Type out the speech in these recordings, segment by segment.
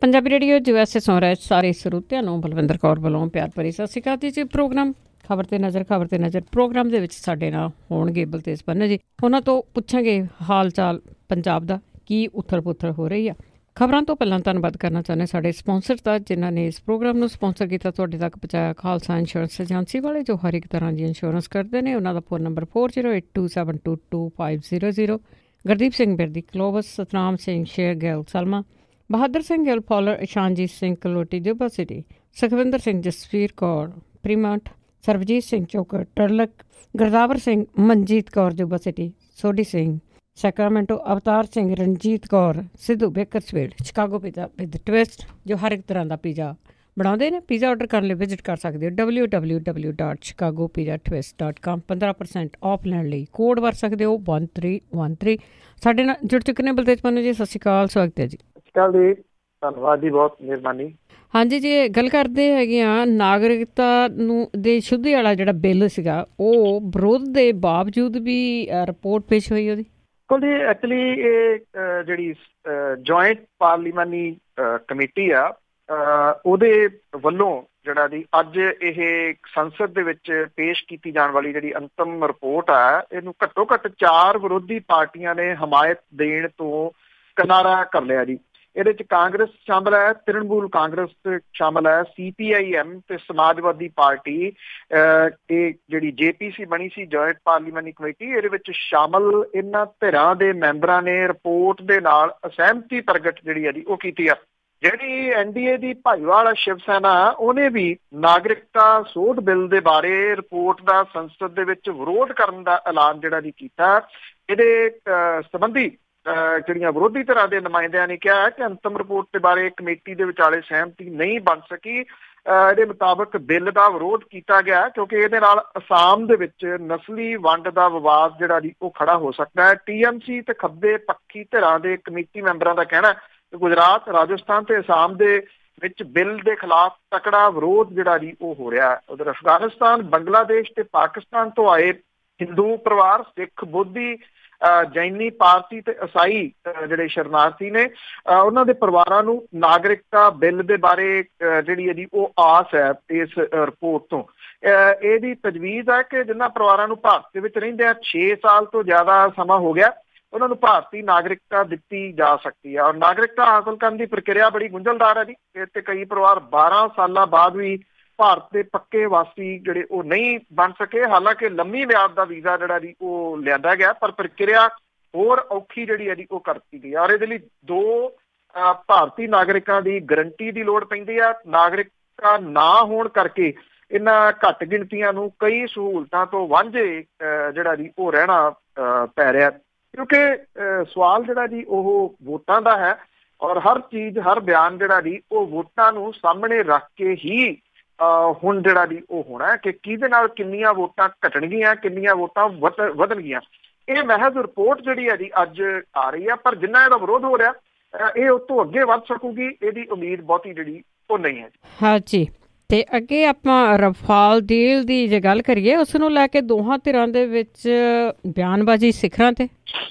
Punjabi radio USA ਸੁਣ ਰਹੇ ਸਾਰੇ ਸਰੋਤਿਆਂ ਨੂੰ ਬਲਵਿੰਦਰ ਕੌਰ ਵੱਲੋਂ ਪਿਆਰ ਭਰੀ ਸਤਿ ਸ਼੍ਰੀ ਅਕਾਲ ਜੀ। ਪ੍ਰੋਗਰਾਮ ਖਬਰ ਤੇ ਨਜ਼ਰ ਪ੍ਰੋਗਰਾਮ ਦੇ ਵਿੱਚ ਸਾਡੇ ਨਾਲ ਹੋਣਗੇ ਬਲਤੇਜ ਪੰਨੂ ਜੀ। ਉਹਨਾਂ ਤੋਂ ਪੁੱਛਾਂਗੇ ਹਾਲ ਚਾਲ ਪੰਜਾਬ ਦਾ, ਕੀ ਉਥਲ ਪੁਥਲ ਹੋ ਰਹੀ ਆ। ਖਬਰਾਂ ਤੋਂ ਪਹਿਲਾਂ ਧੰਨਵਾਦ ਕਰਨਾ ਚਾਹੁੰਦੇ ਸਾਡੇ ਸਪੋਂਸਰ ਦਾ, ਜਿਨ੍ਹਾਂ ਨੇ ਇਸ ਪ੍ਰੋਗਰਾਮ ਨੂੰ ਸਪੋਂਸਰ ਕੀਤਾ, ਤੁਹਾਡੇ ਤੱਕ ਪਹੁੰਚਾਇਆ। ਖਾਲਸਾ ਇੰਸ਼ੋਰੈਂਸ ਏਜੰਸੀ ਵਾਲੇ ਜੋ ਹਰ ਇੱਕ ਤਰ੍ਹਾਂ ਦੀ ਇੰਸ਼ੋਰੈਂਸ ਕਰਦੇ ਨੇ। ਉਹਨਾਂ ਦਾ phone number 4082722500। Gurdeep Singh Birdi, Clovis, Satnam Singh, Sher Gill, Salma, Bahadar Singh Gill, Fowler, Ishanjit Singh Kaloti, Yuba City, Sukhwinder Singh, Jasvir Kaur, Fremont, Sarabjit Singh Chokar, Turlock, Gurdawar Singh, Manjit Kaur, Yuba City, Sodhi Singh, Sacramento, Avtar Singh, Ranjit Kaur, Sidhu, Bakersfield, Chicago pizza with twist, ਜੋ ਹਰ ਇੱਕ ਤਰ੍ਹਾਂ ਦਾ ਪੀਜ਼ਾ ਬਣਾਉਂਦੇ ਨੇ। ਪੀਜ਼ਾ ਔਡਰ ਕਰਨ ਲਈ ਵਿਜ਼ਿਟ ਕਰ ਸਕਦੇ ਹੋ www.chicagopizzatwist.com। 15% ਆਫ ਲੈਣ ਲਈ ਕੋਡ ਵਰਤ ਸਕਦੇ ਹੋ 1313। ਸਾਡੇ ਨਾਲ ਜੁੜ ਚੁੱਕੇ ਨੇ ਬਲਤੇਜ ਪੰਨੂ ਜੀ। ਸਤਿ ਸ਼੍ਰੀ ਅਕਾਲ, ਸਵਾਗਤ ਹੈ ਜੀ। ਜੀ ਧੰਨਵਾਦ ਜੀ, ਬਹੁਤ ਮਿਹਰਬਾਨੀ। ਹਾਂਜੀ ਜੀ, ਗੱਲ ਕਰਦੇ ਹੈਗੇ ਆ ਨਾਗਰਿਕਤਾ ਨੂੰ ਦੇ ਸ਼ੁੱਧੀ ਵਾਲਾ ਜਿਹੜਾ ਬਿੱਲ ਸੀਗਾ, ਉਹ ਵਿਰੋਧ ਦੇ ਬਾਵਜੂਦ ਵੀ ਰਿਪੋਰਟ ਪੇਸ਼ ਹੋਈ ਉਹਦੀ। ਬਿਲਕੁਲ ਜੀ, ਐਕਚੁਅਲੀ ਇਹ ਜਿਹੜੀ ਜੁਆਇੰਟ ਪਾਰਲੀਮਾਨੀ ਕਮੇਟੀ ਆ, ਉਹਦੇ ਵੱਲੋਂ ਜਿਹੜਾ ਜੀ ਅੱਜ ਇਹ ਸੰਸਦ ਦੇ ਵਿੱਚ ਪੇਸ਼ ਕੀਤੀ ਜਾਣ ਵਾਲੀ ਜਿਹੜੀ ਅੰਤਮ ਰਿਪੋਰਟ ਆ, ਇਹਨੂੰ ਘੱਟੋ ਘੱਟ 4 ਵਿਰੋਧੀ ਪਾਰਟੀਆਂ ਨੇ ਹਮਾਇਤ ਦੇਣ ਤੋਂ ਕਿਨਾਰਾ ਕਰ ਲਿਆ ਜੀ। ਇਹਦੇ ਚ ਕਾਂਗਰਸ ਸ਼ਾਮਲ ਹੈ, ਤ੍ਰਿਣਮੂਲ ਕਾਂਗਰਸ ਸ਼ਾਮਲ ਹੈ, CPIM ਤੇ ਸਮਾਜਵਾਦੀ ਪਾਰਟੀ। ਇਹ ਜਿਹੜੀ JPC ਬਣੀ ਸੀ, ਜੁਆਇੰਟ ਪਾਰਲੀਮਾਨੀ ਕਮੇਟੀ, ਇਹਦੇ ਵਿੱਚ ਸ਼ਾਮਲ ਇਹਨਾਂ ਧਿਰਾਂ ਦੇ ਮੈਂਬਰਾਂ ਨੇ ਰਿਪੋਰਟ ਦੇ ਨਾਲ ਅਸਹਿਮਤੀ ਪ੍ਰਗਟ ਜਿਹੜੀ ਹੈ ਜੀ ਉਹ ਕੀਤੀ ਆ। ਜਿਹੜੀ NDA ਦੀ ਭਾਈਵਾਲ ਸ਼ਿਵ ਸੈਨਾ, ਉਹਨੇ ਵੀ ਨਾਗਰਿਕਤਾ ਸੋਧ ਬਿੱਲ ਦੇ ਬਾਰੇ ਰਿਪੋਰਟ ਦਾ ਸੰਸਦ ਦੇ ਵਿੱਚ ਵਿਰੋਧ ਕਰਨ ਦਾ ਐਲਾਨ ਜਿਹੜਾ ਜੀ ਕੀਤਾ। ਇਹਦੇ ਸੰਬੰਧੀ ਜਿਹੜੀਆਂ ਵਿਰੋਧੀ ਧਿਰਾਂ ਦੇ ਨੁਮਾਇੰਦਿਆਂ ਨੇ ਕਿਹਾ ਕਿ ਅੰਤਮ ਰਿਪੋਰਟ ਦੇ ਬਾਰੇ ਕਮੇਟੀ ਦੇ ਵਿਚਾਲੇ ਸਹਿਮਤੀ ਨਹੀਂ ਬਣ ਸਕੀ। ਇਹਦੇ ਮੁਤਾਬਕ ਬਿੱਲ ਦਾ ਵਿਰੋਧ ਕੀਤਾ ਗਿਆ ਕਿਉਂਕਿ ਇਹਦੇ ਨਾਲ ਅਸਾਮ ਦੇ ਵਿੱਚ ਨਸਲੀ ਵੰਡ ਦਾ ਵਿਵਾਦ ਜਿਹੜਾ ਜੀ ਉਹ ਖੜਾ ਹੋ ਸਕਦਾ ਹੈ। TMC ਤੇ ਖੱਬੇ ਪੱਖੀ ਧਿਰਾਂ ਦੇ ਕਮੇਟੀ ਮੈਂਬਰਾਂ ਦਾ ਕਹਿਣਾ ਕਿ ਗੁਜਰਾਤ, ਰਾਜਸਥਾਨ ਤੇ ਅਸਾਮ ਦੇ ਵਿੱਚ ਬਿੱਲ ਦੇ ਖਿਲਾਫ ਤਕੜਾ ਵਿਰੋਧ ਜਿਹੜਾ ਜੀ ਉਹ ਹੋ ਰਿਹਾ। ਉਧਰ ਅਫਗਾਨਿਸਤਾਨ, ਬੰਗਲਾਦੇਸ਼ ਤੇ ਪਾਕਿਸਤਾਨ ਤੋਂ ਆਏ ਹਿੰਦੂ ਪਰਿਵਾਰ, ਸਿੱਖ, ਬੋਧੀ, ਜੈਨੀ, ਪਾਰਸੀ ਤੇ ਈਸਾਈ ਜਿਹੜੇ ਸ਼ਰਨਾਰਥੀ ਨੇ, ਉਹਨਾਂ ਦੇ ਪਰਿਵਾਰਾਂ ਨੂੰ ਨਾਗਰਿਕਤਾ ਬਿੱਲ ਦੇ ਬਾਰੇ ਜਿਹੜੀ ਹੈ ਜੀ ਉਹ ਆਸ ਹੈ ਇਸ ਰਿਪੋਰਟ ਤੋਂ। ਇਹਦੀ ਤਜਵੀਜ਼ ਹੈ ਕਿ ਜਿਨ੍ਹਾਂ ਪਰਿਵਾਰਾਂ ਨੂੰ ਭਾਰਤ ਦੇ ਵਿੱਚ ਰਹਿੰਦਿਆਂ 6 ਸਾਲ ਤੋਂ ਜ਼ਿਆਦਾ ਸਮਾਂ ਹੋ ਗਿਆ, ਉਹਨਾਂ ਨੂੰ ਭਾਰਤੀ ਨਾਗਰਿਕਤਾ ਦਿੱਤੀ ਜਾ ਸਕਦੀ ਹੈ। ਔਰ ਨਾਗਰਿਕਤਾ ਹਾਸਲ ਕਰਨ ਦੀ ਪ੍ਰਕਿਰਿਆ ਬੜੀ ਗੁੰਝਲਦਾਰ ਹੈ ਜੀ। ਇਹ ਤੇ ਕਈ ਪਰਿਵਾਰ 12 ਸਾਲਾਂ ਬਾਅਦ ਵੀ ਭਾਰਤ ਦੇ ਪੱਕੇ ਵਾਸੀ ਜਿਹੜੇ ਉਹ ਨਹੀਂ ਬਣ ਸਕੇ। ਹਾਲਾਂਕਿ ਲੰਮੀ ਮਿਆਦ ਦਾ ਵੀਜ਼ਾ ਜਿਹੜਾ ਜੀ ਉਹ ਲਿਆਂਦਾ ਗਿਆ, ਪਰ ਪ੍ਰਕਿਰਿਆ ਹੋਰ ਔਖੀ ਜਿਹੜੀ ਹੈ ਜੀ ਉਹ ਕਰਤੀ ਗਈ। ਔਰ ਇਹਦੇ ਲਈ 2 ਭਾਰਤੀ ਨਾਗਰਿਕਾਂ ਦੀ ਗਰੰਟੀ ਦੀ ਲੋੜ ਪੈਂਦੀ ਆ। ਨਾਗਰਿਕਤਾ ਨਾ ਹੋਣ ਕਰਕੇ ਇਹਨਾਂ ਘੱਟ ਗਿਣਤੀਆਂ ਨੂੰ ਕਈ ਸਹੂਲਤਾਂ ਤੋਂ ਵਾਂਝੇ ਜਿਹੜਾ ਜੀ ਉਹ ਰਹਿਣਾ ਪੈ ਰਿਹਾ, ਕਿਉਂਕਿ ਸਵਾਲ ਜਿਹੜਾ ਜੀ ਉਹ ਵੋਟਾਂ ਦਾ ਹੈ। ਔਰ ਹਰ ਚੀਜ਼, ਹਰ ਬਿਆਨ ਜਿਹੜਾ ਜੀ ਉਹ ਵੋਟਾਂ ਨੂੰ ਸਾਹਮਣੇ ਰੱਖ ਕੇ ਹੀ ਹੁਣ ਜਿਹੜਾ ਜੀ ਉਹ ਹੋਣਾ ਕਿ ਕਿਹਦੇ ਨਾਲ ਕਿੰਨੀਆਂ ਵੋਟਾਂ ਘਟਣਗੀਆਂ, ਕਿੰਨੀਆਂ ਵੋਟਾਂ ਵਧਣਗੀਆਂ। ਇਹ ਮਹਿਜ਼ ਰਿਪੋਰਟ ਜਿਹੜੀ ਹੈ ਜੀ ਅੱਜ ਆ ਰਹੀ ਆ, ਪਰ ਜਿੰਨਾ ਇਹਦਾ ਵਿਰੋਧ ਹੋ ਰਿਹਾ ਇਹ ਉਸ ਤੋਂ ਅੱਗੇ ਵੱਧ ਸਕੂਗੀ, ਇਹਦੀ ਉਮੀਦ ਬਹੁਤੀ ਜਿਹੜੀ ਉਹ ਨਹੀਂ ਹੈ। ਹਾਂਜੀ, ਤੇ ਅੱਗੇ ਆਪਾਂ ਰਫਾਲ ਡੀਲ ਦੀ ਜੇ ਗੱਲ ਕਰੀਏ, ਉਸ ਨੂੰ ਲੈ ਕੇ ਦੋਹਾਂ ਧਿਰਾਂ ਦੇ ਵਿੱਚ ਬਿਆਨਬਾਜ਼ੀ ਸਿਖਰਾਂ ਤੇ।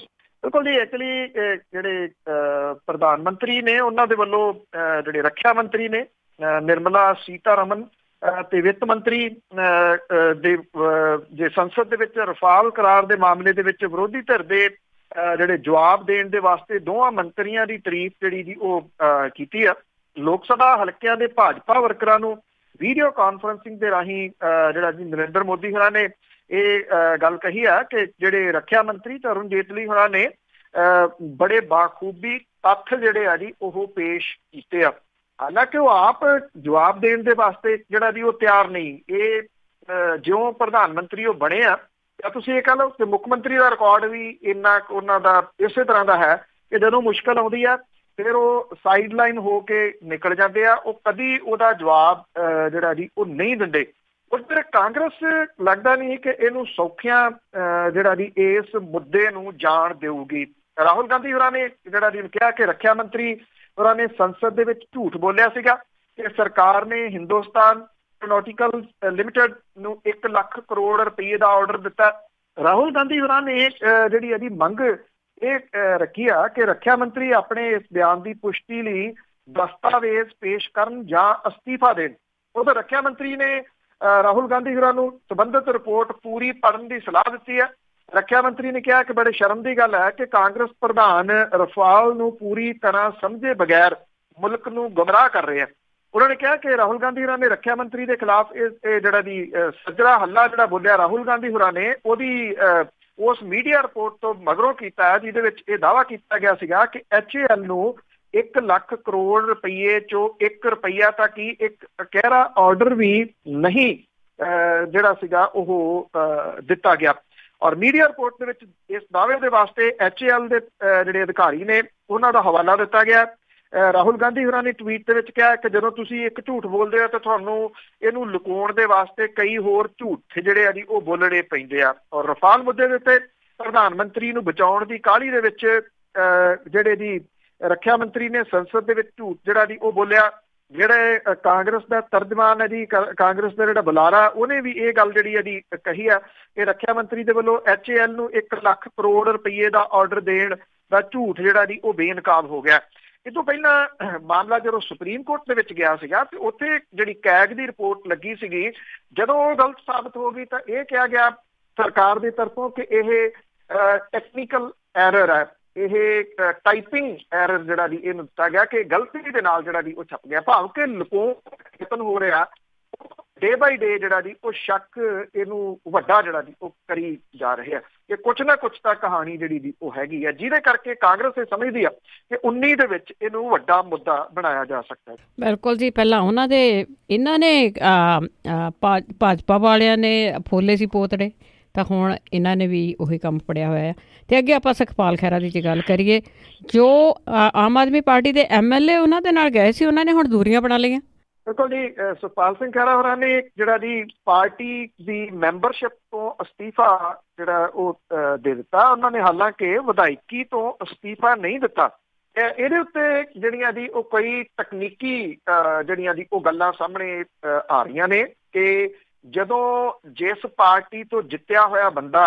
ਬਿਲਕੁਲ ਜੀ, ਐਕਚੁਅਲੀ ਜਿਹੜੇ ਪ੍ਰਧਾਨ ਮੰਤਰੀ ਨੇ ਉਹਨਾਂ ਦੇ ਵੱਲੋਂ ਜਿਹੜੇ ਰੱਖਿਆ ਮੰਤਰੀ ਨੇ ਨਿਰਮਲਾ ਸੀਤਾਰਮਨ ਤੇ ਵਿੱਤ ਮੰਤਰੀ ਦੇ ਜੇ ਸੰਸਦ ਦੇ ਵਿੱਚ ਰਫਾਲ ਕਰਾਰ ਦੇ ਮਾਮਲੇ ਦੇ ਵਿੱਚ ਵਿਰੋਧੀ ਧਿਰ ਦੇ ਜਿਹੜੇ ਜਵਾਬ ਦੇਣ ਦੇ ਵਾਸਤੇ ਦੋਵਾਂ ਮੰਤਰੀਆਂ ਦੀ ਤਾਰੀਫ ਜਿਹੜੀ ਜੀ ਉਹ ਕੀਤੀ ਆ। ਲੋਕ ਸਭਾ ਹਲਕਿਆਂ ਦੇ ਭਾਜਪਾ ਵਰਕਰਾਂ ਨੂੰ ਵੀਡੀਓ ਕਾਨਫਰੰਸਿੰਗ ਦੇ ਰਾਹੀਂ ਜਿਹੜਾ ਜੀ ਨਰਿੰਦਰ ਮੋਦੀ ਹੋਰਾਂ ਨੇ ਇਹ ਗੱਲ ਕਹੀ ਆ ਕਿ ਜਿਹੜੇ ਰੱਖਿਆ ਮੰਤਰੀ ਅਰੁਣ ਜੇਤਲੀ ਹੋਰਾਂ ਨੇ ਬੜੇ ਬਾਖੂਬੀ ਤੱਥ ਜਿਹੜੇ ਆ ਜੀ ਉਹ ਪੇਸ਼ ਕੀਤੇ ਆ। ਹਾਲਾਂਕਿ ਉਹ ਆਪ ਜਵਾਬ ਦੇਣ ਦੇ ਵਾਸਤੇ ਜਿਹੜਾ ਜੀ ਉਹ ਤਿਆਰ ਨਹੀਂ। ਇਹ ਜਿਉਂ ਪ੍ਰਧਾਨ ਮੰਤਰੀ ਉਹ ਬਣੇ ਆ, ਜਾਂ ਤੁਸੀਂ ਇਹ ਕਹਿ ਲਓ ਕਿ ਮੁੱਖ ਮੰਤਰੀ ਦਾ ਰਿਕਾਰਡ ਵੀ ਇੰਨਾ ਉਹਨਾਂ ਦਾ ਇਸੇ ਤਰ੍ਹਾਂ ਦਾ ਹੈ ਕਿ ਜਦੋਂ ਮੁਸ਼ਕਲ ਆਉਂਦੀ ਆ ਫਿਰ ਉਹ ਸਾਈਡ ਲਾਈਨ ਹੋ ਕੇ ਨਿਕਲ ਜਾਂਦੇ ਆ। ਉਹ ਕਦੀ ਉਹਦਾ ਜਵਾਬ ਜਿਹੜਾ ਜੀ ਉਹ ਨਹੀਂ ਦਿੰਦੇ। ਉਧਰ ਕਾਂਗਰਸ ਲੱਗਦਾ ਨਹੀਂ ਕਿ ਇਹਨੂੰ ਸੌਖਿਆਂ ਜਿਹੜਾ ਜੀ ਇਸ ਮੁੱਦੇ ਨੂੰ ਜਾਣ ਦੇਊਗੀ। ਰਾਹੁਲ ਗਾਂਧੀ ਹੋਰਾਂ ਨੇ ਜਿਹੜਾ ਜੀ ਕਿਹਾ ਕਿ ਰੱਖਿਆ ਮੰਤਰੀ ਹੋਰਾਂ ਨੇ ਸੰਸਦ ਦੇ ਵਿੱਚ ਝੂਠ ਬੋਲਿਆ ਸੀਗਾ ਕਿ ਸਰਕਾਰ ਨੇ ਹਿੰਦੁਸਤਾਨ ਐਰੋਨੌਟਿਕਲ ਲਿਮਿਟਡ ਨੂੰ 1 ਲੱਖ ਕਰੋੜ ਰੁਪਏ ਦਾ ਆਰਡਰ ਦਿੱਤਾ। ਰਾਹੁਲ ਗਾਂਧੀ ਹੋਰਾਂ ਨੇ ਜਿਹੜੀ ਇਹਦੀ ਮੰਗ ਇਹ ਰੱਖੀ ਆ ਕਿ ਰੱਖਿਆ ਮੰਤਰੀ ਆਪਣੇ ਇਸ ਬਿਆਨ ਦੀ ਪੁਸ਼ਟੀ ਲਈ ਦਸਤਾਵੇਜ਼ ਪੇਸ਼ ਕਰਨ ਜਾਂ ਅਸਤੀਫਾ ਦੇਣ। ਉਧਰ ਰੱਖਿਆ ਮੰਤਰੀ ਨੇ ਰਾਹੁਲ ਗਾਂਧੀ ਹੋਰਾਂ ਨੂੰ ਸੰਬੰਧਿਤ ਰਿਪੋਰਟ ਪੂਰੀ ਪੜ੍ਹਨ ਦੀ ਸਲਾਹ ਦਿੱਤੀ ਹੈ। ਰੱਖਿਆ ਮੰਤਰੀ ਨੇ ਕਿਹਾ ਕਿ ਬੜੇ ਸ਼ਰਮ ਦੀ ਗੱਲ ਹੈ ਕਿ ਕਾਂਗਰਸ ਪ੍ਰਧਾਨ ਰਫਾਲ ਨੂੰ ਪੂਰੀ ਤਰ੍ਹਾਂ ਸਮਝੇ ਬਗੈਰ ਮੁਲਕ ਨੂੰ ਗੁੰਮਰਾਹ ਕਰ ਰਹੇ ਆ। ਉਹਨਾਂ ਨੇ ਕਿਹਾ ਕਿ ਰਾਹੁਲ ਗਾਂਧੀ ਹੋਰਾਂ ਨੇ ਰੱਖਿਆ ਮੰਤਰੀ ਦੇ ਖਿਲਾਫ ਇਹ ਜਿਹੜਾ ਦੀ ਸੱਜਰਾ ਹੱਲਾ ਜਿਹੜਾ ਬੋਲਿਆ ਰਾਹੁਲ ਗਾਂਧੀ ਹੋਰਾਂ ਨੇ ਉਹਦੀ ਉਸ ਮੀਡੀਆ ਰਿਪੋਰਟ ਤੋਂ ਮਗਰੋਂ ਕੀਤਾ, ਜਿਹਦੇ ਵਿੱਚ ਇਹ ਦਾਅਵਾ ਕੀਤਾ ਗਿਆ ਸੀਗਾ ਕਿ HAL ਨੂੰ 1 ਲੱਖ ਕਰੋੜ ਰੁਪਈਏ ਚੋਂ 1 ਰੁਪਈਆ ਤੱਕ ਹੀ ਇੱਕ ਕਹਿਰਾ ਆਰਡਰ ਵੀ ਨਹੀਂ ਜਿਹੜਾ ਸੀਗਾ ਉਹ ਦਿੱਤਾ ਗਿਆ। ਔਰ ਮੀਡੀਆ ਰਿਪੋਰਟ ਦੇ ਵਿੱਚ ਇਸ ਦਾਅਵੇ ਦੇ ਵਾਸਤੇ HAL ਦੇ ਜਿਹੜੇ ਅਧਿਕਾਰੀ ਨੇ ਉਹਨਾਂ ਦਾ ਹਵਾਲਾ ਦਿੱਤਾ ਗਿਆ। ਰਾਹੁਲ ਗਾਂਧੀ ਹੋਰਾਂ ਨੇ ਟਵੀਟ ਦੇ ਵਿੱਚ ਕਿਹਾ ਕਿ ਜਦੋਂ ਤੁਸੀਂ ਇੱਕ ਝੂਠ ਬੋਲਦੇ ਹੋ ਤਾਂ ਤੁਹਾਨੂੰ ਇਹਨੂੰ ਲੁਕਾਉਣ ਦੇ ਵਾਸਤੇ ਕਈ ਹੋਰ ਝੂਠ ਜਿਹੜੇ ਆ ਜੀ ਉਹ ਬੋਲਣੇ ਪੈਂਦੇ ਆ। ਔਰ ਰਫਾਲ ਮੁੱਦੇ ਦੇ ਉੱਤੇ ਪ੍ਰਧਾਨ ਮੰਤਰੀ ਨੂੰ ਬਚਾਉਣ ਦੀ ਕਾਹਲੀ ਦੇ ਵਿੱਚ ਜਿਹੜੇ ਦੀ ਰੱਖਿਆ ਮੰਤਰੀ ਨੇ ਸੰਸਦ ਦੇ ਵਿੱਚ ਝੂਠ ਜਿਹੜਾ ਜੀ ਉਹ ਬੋਲਿਆ। ਜਿਹੜੇ ਕਾਂਗਰਸ ਦਾ ਤਰਜਮਾਨ ਹੈ ਜੀ, ਕਾਂਗਰਸ ਦਾ ਜਿਹੜਾ ਬੁਲਾਰਾ, ਉਹਨੇ ਵੀ ਇਹ ਗੱਲ ਜਿਹੜੀ ਹੈ ਜੀ ਕਹੀ ਆ ਕਿ ਰੱਖਿਆ ਮੰਤਰੀ ਦੇ ਵੱਲੋਂ HAL ਨੂੰ 1 ਲੱਖ ਕਰੋੜ ਰੁਪਈਏ ਦਾ ਆਰਡਰ ਦੇਣ ਦਾ ਝੂਠ ਜਿਹੜਾ ਜੀ ਉਹ ਬੇਨਕਾਬ ਹੋ ਗਿਆ। ਇਹ ਤੋਂ ਪਹਿਲਾਂ ਮਾਮਲਾ ਜਦੋਂ ਸੁਪਰੀਮ ਕੋਰਟ ਦੇ ਵਿੱਚ ਗਿਆ ਸੀਗਾ ਤੇ ਉੱਥੇ ਜਿਹੜੀ ਕੈਗ ਦੀ ਰਿਪੋਰਟ ਲੱਗੀ ਸੀਗੀ, ਜਦੋਂ ਉਹ ਗਲਤ ਸਾਬਤ ਹੋ ਗਈ ਤਾਂ ਇਹ ਕਿਹਾ ਗਿਆ ਸਰਕਾਰ ਦੀ ਤਰਫੋਂ ਕਿ ਇਹ ਟੈਕਨੀਕਲ ਐਰਰ ਹੈ, ਇਹ ਟਾਈਪਿੰਗ ਐਰਰ ਜਿਹੜਾ ਦੀ ਇਹਨੂੰ ਦਿੱਤਾ ਗਿਆ ਕਿ ਗਲਤੀ ਦੇ ਨਾਲ ਜਿਹੜਾ ਦੀ ਉਹ ਛਪ ਗਿਆ। ਭਾਵ ਕਿ ਲੁਕਾਉਣ ਹੋ ਰਿਹਾ ਡੇ ਬਾਈ ਡੇ ਜਿਹੜਾ ਦੀ ਉਹ ਸ਼ੱਕ ਇਹਨੂੰ ਵੱਡਾ ਜਿਹੜਾ ਦੀ ਉਹ ਕਰੀ ਜਾ ਰਹੇ ਆ ਕਿ ਕੁਛ ਨਾ ਕੁਛ ਤਾਂ ਕਹਾਣੀ ਜਿਹੜੀ ਦੀ ਉਹ ਹੈਗੀ ਹੈ, ਜਿਹਦੇ ਕਰਕੇ ਕਾਂਗਰਸ ਇਹ ਸਮਝਦੀ ਆ ਕਿ 19 ਦੇ ਵਿੱਚ ਇਹਨੂੰ ਵੱਡਾ ਮੁੱਦਾ ਬਣਾਇਆ ਜਾ ਸਕਦਾ ਹੈ। ਬਿਲਕੁਲ ਜੀ, ਪਹਿਲਾਂ ਇਹਨਾਂ ਨੇ ਭਾਜਪਾ ਵਾਲਿਆਂ ਨੇ ਫੋਲੇ ਸੀ ਪੋਤੜੇ, ਤਾਂ ਹੁਣ ਇਹਨਾਂ ਨੇ ਵੀ ਉਹੀ ਕੰਮ ਫੜਿਆ ਹੋਇਆ ਹੈ। ਅਤੇ ਅੱਗੇ ਆਪਾਂ ਸੁਖਪਾਲ ਖਹਿਰਾ ਦੀ ਜੇ ਗੱਲ ਕਰੀਏ, ਜੋ ਆਮ ਆਦਮੀ ਪਾਰਟੀ ਦੇ MLA ਉਹਨਾਂ ਦੇ ਨਾਲ ਗਏ ਸੀ, ਉਹਨਾਂ ਨੇ ਹੁਣ ਦੂਰੀਆਂ ਬਣਾ ਲਈਆਂ। ਬਿਲਕੁਲ ਜੀ, ਸੁਖਪਾਲ ਸਿੰਘ ਖਹਿਰਾ ਹੋਰਾਂ ਨੇ ਜਿਹੜਾ ਜੀ ਪਾਰਟੀ ਦੀ ਮੈਂਬਰਸ਼ਿਪ ਤੋਂ ਅਸਤੀਫਾ ਜਿਹੜਾ ਉਹ ਦੇ ਦਿੱਤਾ। ਉਹਨਾਂ ਨੇ ਹਾਲਾਂਕਿ ਵਿਧਾਇਕੀ ਤੋਂ ਅਸਤੀਫਾ ਨਹੀਂ ਦਿੱਤਾ। ਇਹਦੇ ਉੱਤੇ ਜਿਹੜੀਆਂ ਦੀ ਉਹ ਕਈ ਤਕਨੀਕੀ ਜਿਹੜੀਆਂ ਦੀ ਉਹ ਗੱਲਾਂ ਸਾਹਮਣੇ ਆ ਰਹੀਆਂ ਨੇ ਕਿ ਜਦੋਂ ਜਿਸ ਪਾਰਟੀ ਤੋਂ ਜਿੱਤਿਆ ਹੋਇਆ ਬੰਦਾ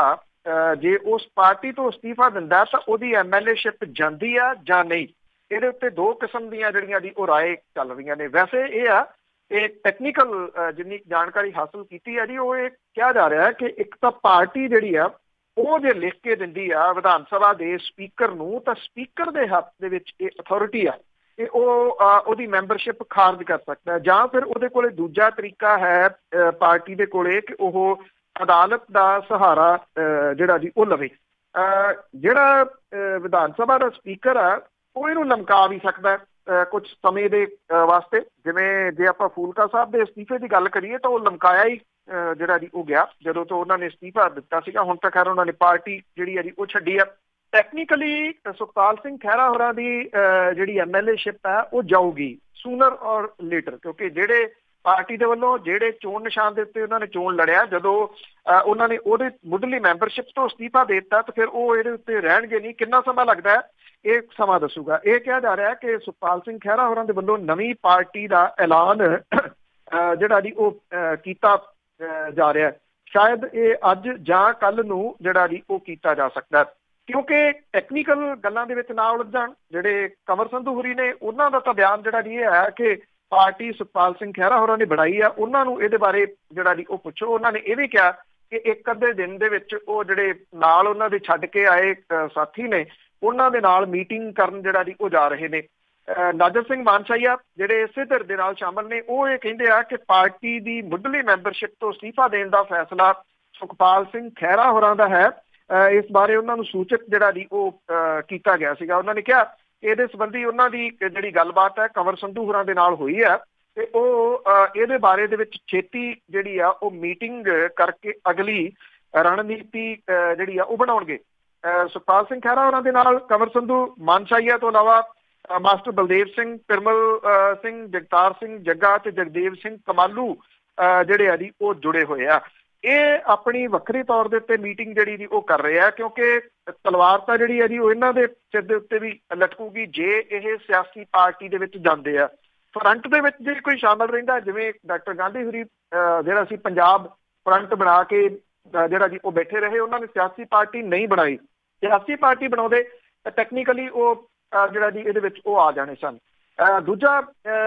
ਜੇ ਉਸ ਪਾਰਟੀ ਤੋਂ ਅਸਤੀਫਾ ਦਿੰਦਾ ਤਾਂ ਉਹਦੀ MLA-ਸ਼ਿਪ ਜਾਂਦੀ ਆ ਜਾਂ ਨਹੀਂ। ਇਹਦੇ ਉੱਤੇ 2 ਕਿਸਮ ਦੀਆਂ ਜਿਹੜੀਆਂ ਦੀ ਉਹ ਰਾਏ ਚੱਲ ਰਹੀਆਂ ਨੇ। ਵੈਸੇ ਇਹ ਆ ਇਹ ਟੈਕਨੀਕਲ ਜਿੰਨੀ ਜਾਣਕਾਰੀ ਹਾਸਲ ਕੀਤੀ ਹੈ ਜੀ, ਉਹ ਇਹ ਕਿਹਾ ਜਾ ਰਿਹਾ ਹੈ ਕਿ ਇੱਕ ਤਾਂ ਪਾਰਟੀ ਜਿਹੜੀ ਆ ਉਹ ਜੇ ਲਿਖ ਕੇ ਦਿੰਦੀ ਆ ਵਿਧਾਨ ਸਭਾ ਦੇ ਸਪੀਕਰ ਨੂੰ, ਤਾਂ ਸਪੀਕਰ ਦੇ ਹੱਥ ਦੇ ਵਿੱਚ ਇਹ ਅਥਾਰਟੀ ਆ ਕਿ ਉਹ ਉਹਦੀ ਮੈਂਬਰਸ਼ਿਪ ਖਾਰਜ ਕਰ ਸਕਦਾ, ਜਾਂ ਫਿਰ ਉਹਦੇ ਕੋਲੇ ਦੂਜਾ ਤਰੀਕਾ ਹੈ ਪਾਰਟੀ ਦੇ ਕੋਲੇ ਕਿ ਉਹ ਅਦਾਲਤ ਦਾ ਸਹਾਰਾ ਜਿਹੜਾ ਜੀ ਉਹ ਲਵੇ। ਜਿਹੜਾ ਵਿਧਾਨ ਸਭਾ ਦਾ ਸਪੀਕਰ ਆ ਉਹ ਇਹਨੂੰ ਲਮਕਾ ਵੀ ਸਕਦਾ ਕੁਝ ਸਮੇਂ ਦੇ ਵਾਸਤੇ। ਜਿਵੇਂ ਜੇ ਆਪਾਂ ਫੂਲਕਾ ਸਾਹਿਬ ਦੇ ਅਸਤੀਫੇ ਦੀ ਗੱਲ ਕਰੀਏ ਤਾਂ ਉਹ ਲਮਕਾਇਆ ਹੀ ਜਿਹੜਾ ਜੀ ਉਹ ਗਿਆ ਜਦੋਂ ਤੋਂ ਉਹਨਾਂ ਨੇ ਅਸਤੀਫਾ ਦਿੱਤਾ ਸੀਗਾ। ਹੁਣ ਤਾਂ ਖੈਰ ਉਹਨਾਂ ਨੇ ਪਾਰਟੀ ਜਿਹੜੀ ਹੈ ਜੀ ਉਹ ਛੱਡੀ ਆ। ਟੈਕਨੀਕਲੀ ਸੁਖਪਾਲ ਸਿੰਘ ਖਹਿਰਾ ਹੋਰਾਂ ਦੀ ਜਿਹੜੀ MLA-ਸ਼ਿਪ ਹੈ ਉਹ ਜਾਊਗੀ ਸੂਨਰ ਔਰ ਲੇਟਰ, ਕਿਉਂਕਿ ਜਿਹੜੇ ਪਾਰਟੀ ਦੇ ਵੱਲੋਂ ਜਿਹੜੇ ਚੋਣ ਨਿਸ਼ਾਨ ਦੇ ਉੱਤੇ ਉਹਨਾਂ ਨੇ ਚੋਣ ਲੜਿਆ, ਜਦੋਂ ਉਹਨਾਂ ਨੇ ਉਹਦੇ ਮੁੱਢਲੀ ਮੈਂਬਰਸ਼ਿਪ ਤੋਂ ਅਸਤੀਫਾ ਦੇ ਦਿੱਤਾ ਤਾਂ ਫਿਰ ਉਹ ਇਹਦੇ ਉੱਤੇ ਰਹਿਣਗੇ ਨਹੀਂ। ਕਿੰਨਾ ਸਮਾਂ ਲੱਗਦਾ ਹੈ ਇਹ ਸਮਾਂ ਦੱਸੂਗਾ। ਇਹ ਕਿਹਾ ਜਾ ਰਿਹਾ ਕਿ ਸੁਖਪਾਲ ਸਿੰਘ ਖਹਿਰਾ ਹੋਰਾਂ ਦੇ ਵੱਲੋਂ ਨਵੀਂ ਪਾਰਟੀ ਦਾ ਐਲਾਨ ਜਿਹੜਾ ਜੀ ਉਹ ਕੀਤਾ ਜਾ ਰਿਹਾ, ਸ਼ਾਇਦ ਇਹ ਅੱਜ ਜਾਂ ਕੱਲ੍ਹ ਨੂੰ ਜਿਹੜਾ ਜੀ ਉਹ ਕੀਤਾ ਜਾ ਸਕਦਾ, ਕਿਉਂਕਿ ਟੈਕਨੀਕਲ ਗੱਲਾਂ ਦੇ ਵਿੱਚ ਨਾ ਉਲਝਣ। ਜਿਹੜੇ ਕੰਵਰ ਸੰਧੂ ਹੋਰੀ ਨੇ ਉਹਨਾਂ ਦਾ ਤਾਂ ਬਿਆਨ ਜਿਹੜਾ ਜੀ ਇਹ ਹੈ ਕਿ ਪਾਰਟੀ ਸੁਖਪਾਲ ਸਿੰਘ ਖਹਿਰਾ ਹੋਰਾਂ ਨੇ ਬਣਾਈ ਆ, ਉਹਨਾਂ ਨੂੰ ਇਹਦੇ ਬਾਰੇ ਜਿਹੜਾ ਜੀ ਉਹ ਪੁੱਛੋ। ਉਹਨਾਂ ਨੇ ਇਹ ਵੀ ਕਿਹਾ ਕਿ 1 ਅੱਧੇ ਦਿਨ ਦੇ ਵਿੱਚ ਉਹ ਜਿਹੜੇ ਨਾਲ ਉਹਨਾਂ ਦੇ ਛੱਡ ਕੇ ਆਏ ਸਾਥੀ ਨੇ ਉਹਨਾਂ ਦੇ ਨਾਲ ਮੀਟਿੰਗ ਕਰਨ ਜਿਹੜਾ ਜੀ ਉਹ ਜਾ ਰਹੇ ਨੇ। ਨਾਜਰ ਸਿੰਘ ਮਾਨਸ਼ਾਹੀਆ ਜਿਹੜੇ ਇਸੇ ਧਿਰ ਦੇ ਨਾਲ ਸ਼ਾਮਲ ਨੇ, ਉਹ ਇਹ ਕਹਿੰਦੇ ਆ ਕਿ ਪਾਰਟੀ ਦੀ ਮੁੱਢਲੀ ਮੈਂਬਰਸ਼ਿਪ ਤੋਂ ਅਸਤੀਫਾ ਦੇਣ ਦਾ ਫੈਸਲਾ ਸੁਖਪਾਲ ਸਿੰਘ ਖਹਿਰਾ ਹੋਰਾਂ ਦਾ ਹੈ। ਇਸ ਬਾਰੇ ਉਹਨਾਂ ਨੂੰ ਸੂਚਿਤ ਜਿਹੜਾ ਜੀ ਉਹ ਕੀਤਾ ਗਿਆ ਸੀਗਾ। ਉਹਨਾਂ ਨੇ ਕਿਹਾ ਕਿ ਇਹਦੇ ਸੰਬੰਧੀ ਉਹਨਾਂ ਦੀ ਜਿਹੜੀ ਗੱਲਬਾਤ ਹੈ ਕੰਵਰ ਸੰਧੂ ਹੋਰਾਂ ਦੇ ਨਾਲ ਹੋਈ ਹੈ ਤੇ ਉਹ ਇਹਦੇ ਬਾਰੇ ਦੇ ਵਿੱਚ ਛੇਤੀ ਜਿਹੜੀ ਆ ਉਹ ਮੀਟਿੰਗ ਕਰਕੇ ਅਗਲੀ ਰਣਨੀਤੀ ਜਿਹੜੀ ਆ ਉਹ ਬਣਾਉਣਗੇ। ਸੁਖਪਾਲ ਸਿੰਘ ਖਹਿਰਾ ਹੋਰਾਂ ਦੇ ਨਾਲ ਕੰਵਰ ਸੰਧੂ ਮਾਨਸ਼ਾਹੀਆ ਤੋਂ ਇਲਾਵਾ ਮਾਸਟਰ ਬਲਦੇਵ ਸਿੰਘ, ਪਿਰਮਲ ਸਿੰਘ, ਜਗਤਾਰ ਸਿੰਘ ਜੱਗਾ ਤੇ ਜਗਦੇਵ ਸਿੰਘ ਕਮਾਲੂ ਜਿਹੜੇ ਆ ਜੀ ਉਹ ਜੁੜੇ ਹੋਏ ਆ। ਇਹ ਆਪਣੀ ਵੱਖਰੇ ਤੌਰ ਦੇ ਉੱਤੇ ਮੀਟਿੰਗ ਜਿਹੜੀ ਜੀ ਉਹ ਕਰ ਰਹੇ ਆ, ਕਿਉਂਕਿ ਤਲਵਾਰ ਤਾਂ ਜਿਹੜੀ ਹੈ ਜੀ ਉਹ ਇਹਨਾਂ ਦੇ ਸਿਰ ਦੇ ਉੱਤੇ ਵੀ ਲਟਕੂਗੀ ਜੇ ਇਹ ਸਿਆਸੀ ਪਾਰਟੀ ਦੇ ਵਿੱਚ ਜਾਂਦੇ ਆ। ਫਰੰਟ ਦੇ ਵਿੱਚ ਜੇ ਕੋਈ ਸ਼ਾਮਲ ਰਹਿੰਦਾ, ਜਿਵੇਂ ਡਾਕਟਰ ਗਾਂਧੀ ਹੋਰੀ ਜਿਹੜਾ ਸੀ ਪੰਜਾਬ ਫਰੰਟ ਬਣਾ ਕੇ ਜਿਹੜਾ ਜੀ ਉਹ ਬੈਠੇ ਰਹੇ, ਉਹਨਾਂ ਨੇ ਸਿਆਸੀ ਪਾਰਟੀ ਨਹੀਂ ਬਣਾਈ। ਸਿਆਸੀ ਪਾਰਟੀ ਬਣਾਉਂਦੇ ਤਾਂ ਟੈਕਨੀਕਲੀ ਉਹ ਜਿਹੜਾ ਜੀ ਇਹਦੇ ਵਿੱਚ ਉਹ ਆ ਜਾਣੇ ਸਨ। ਦੂਜਾ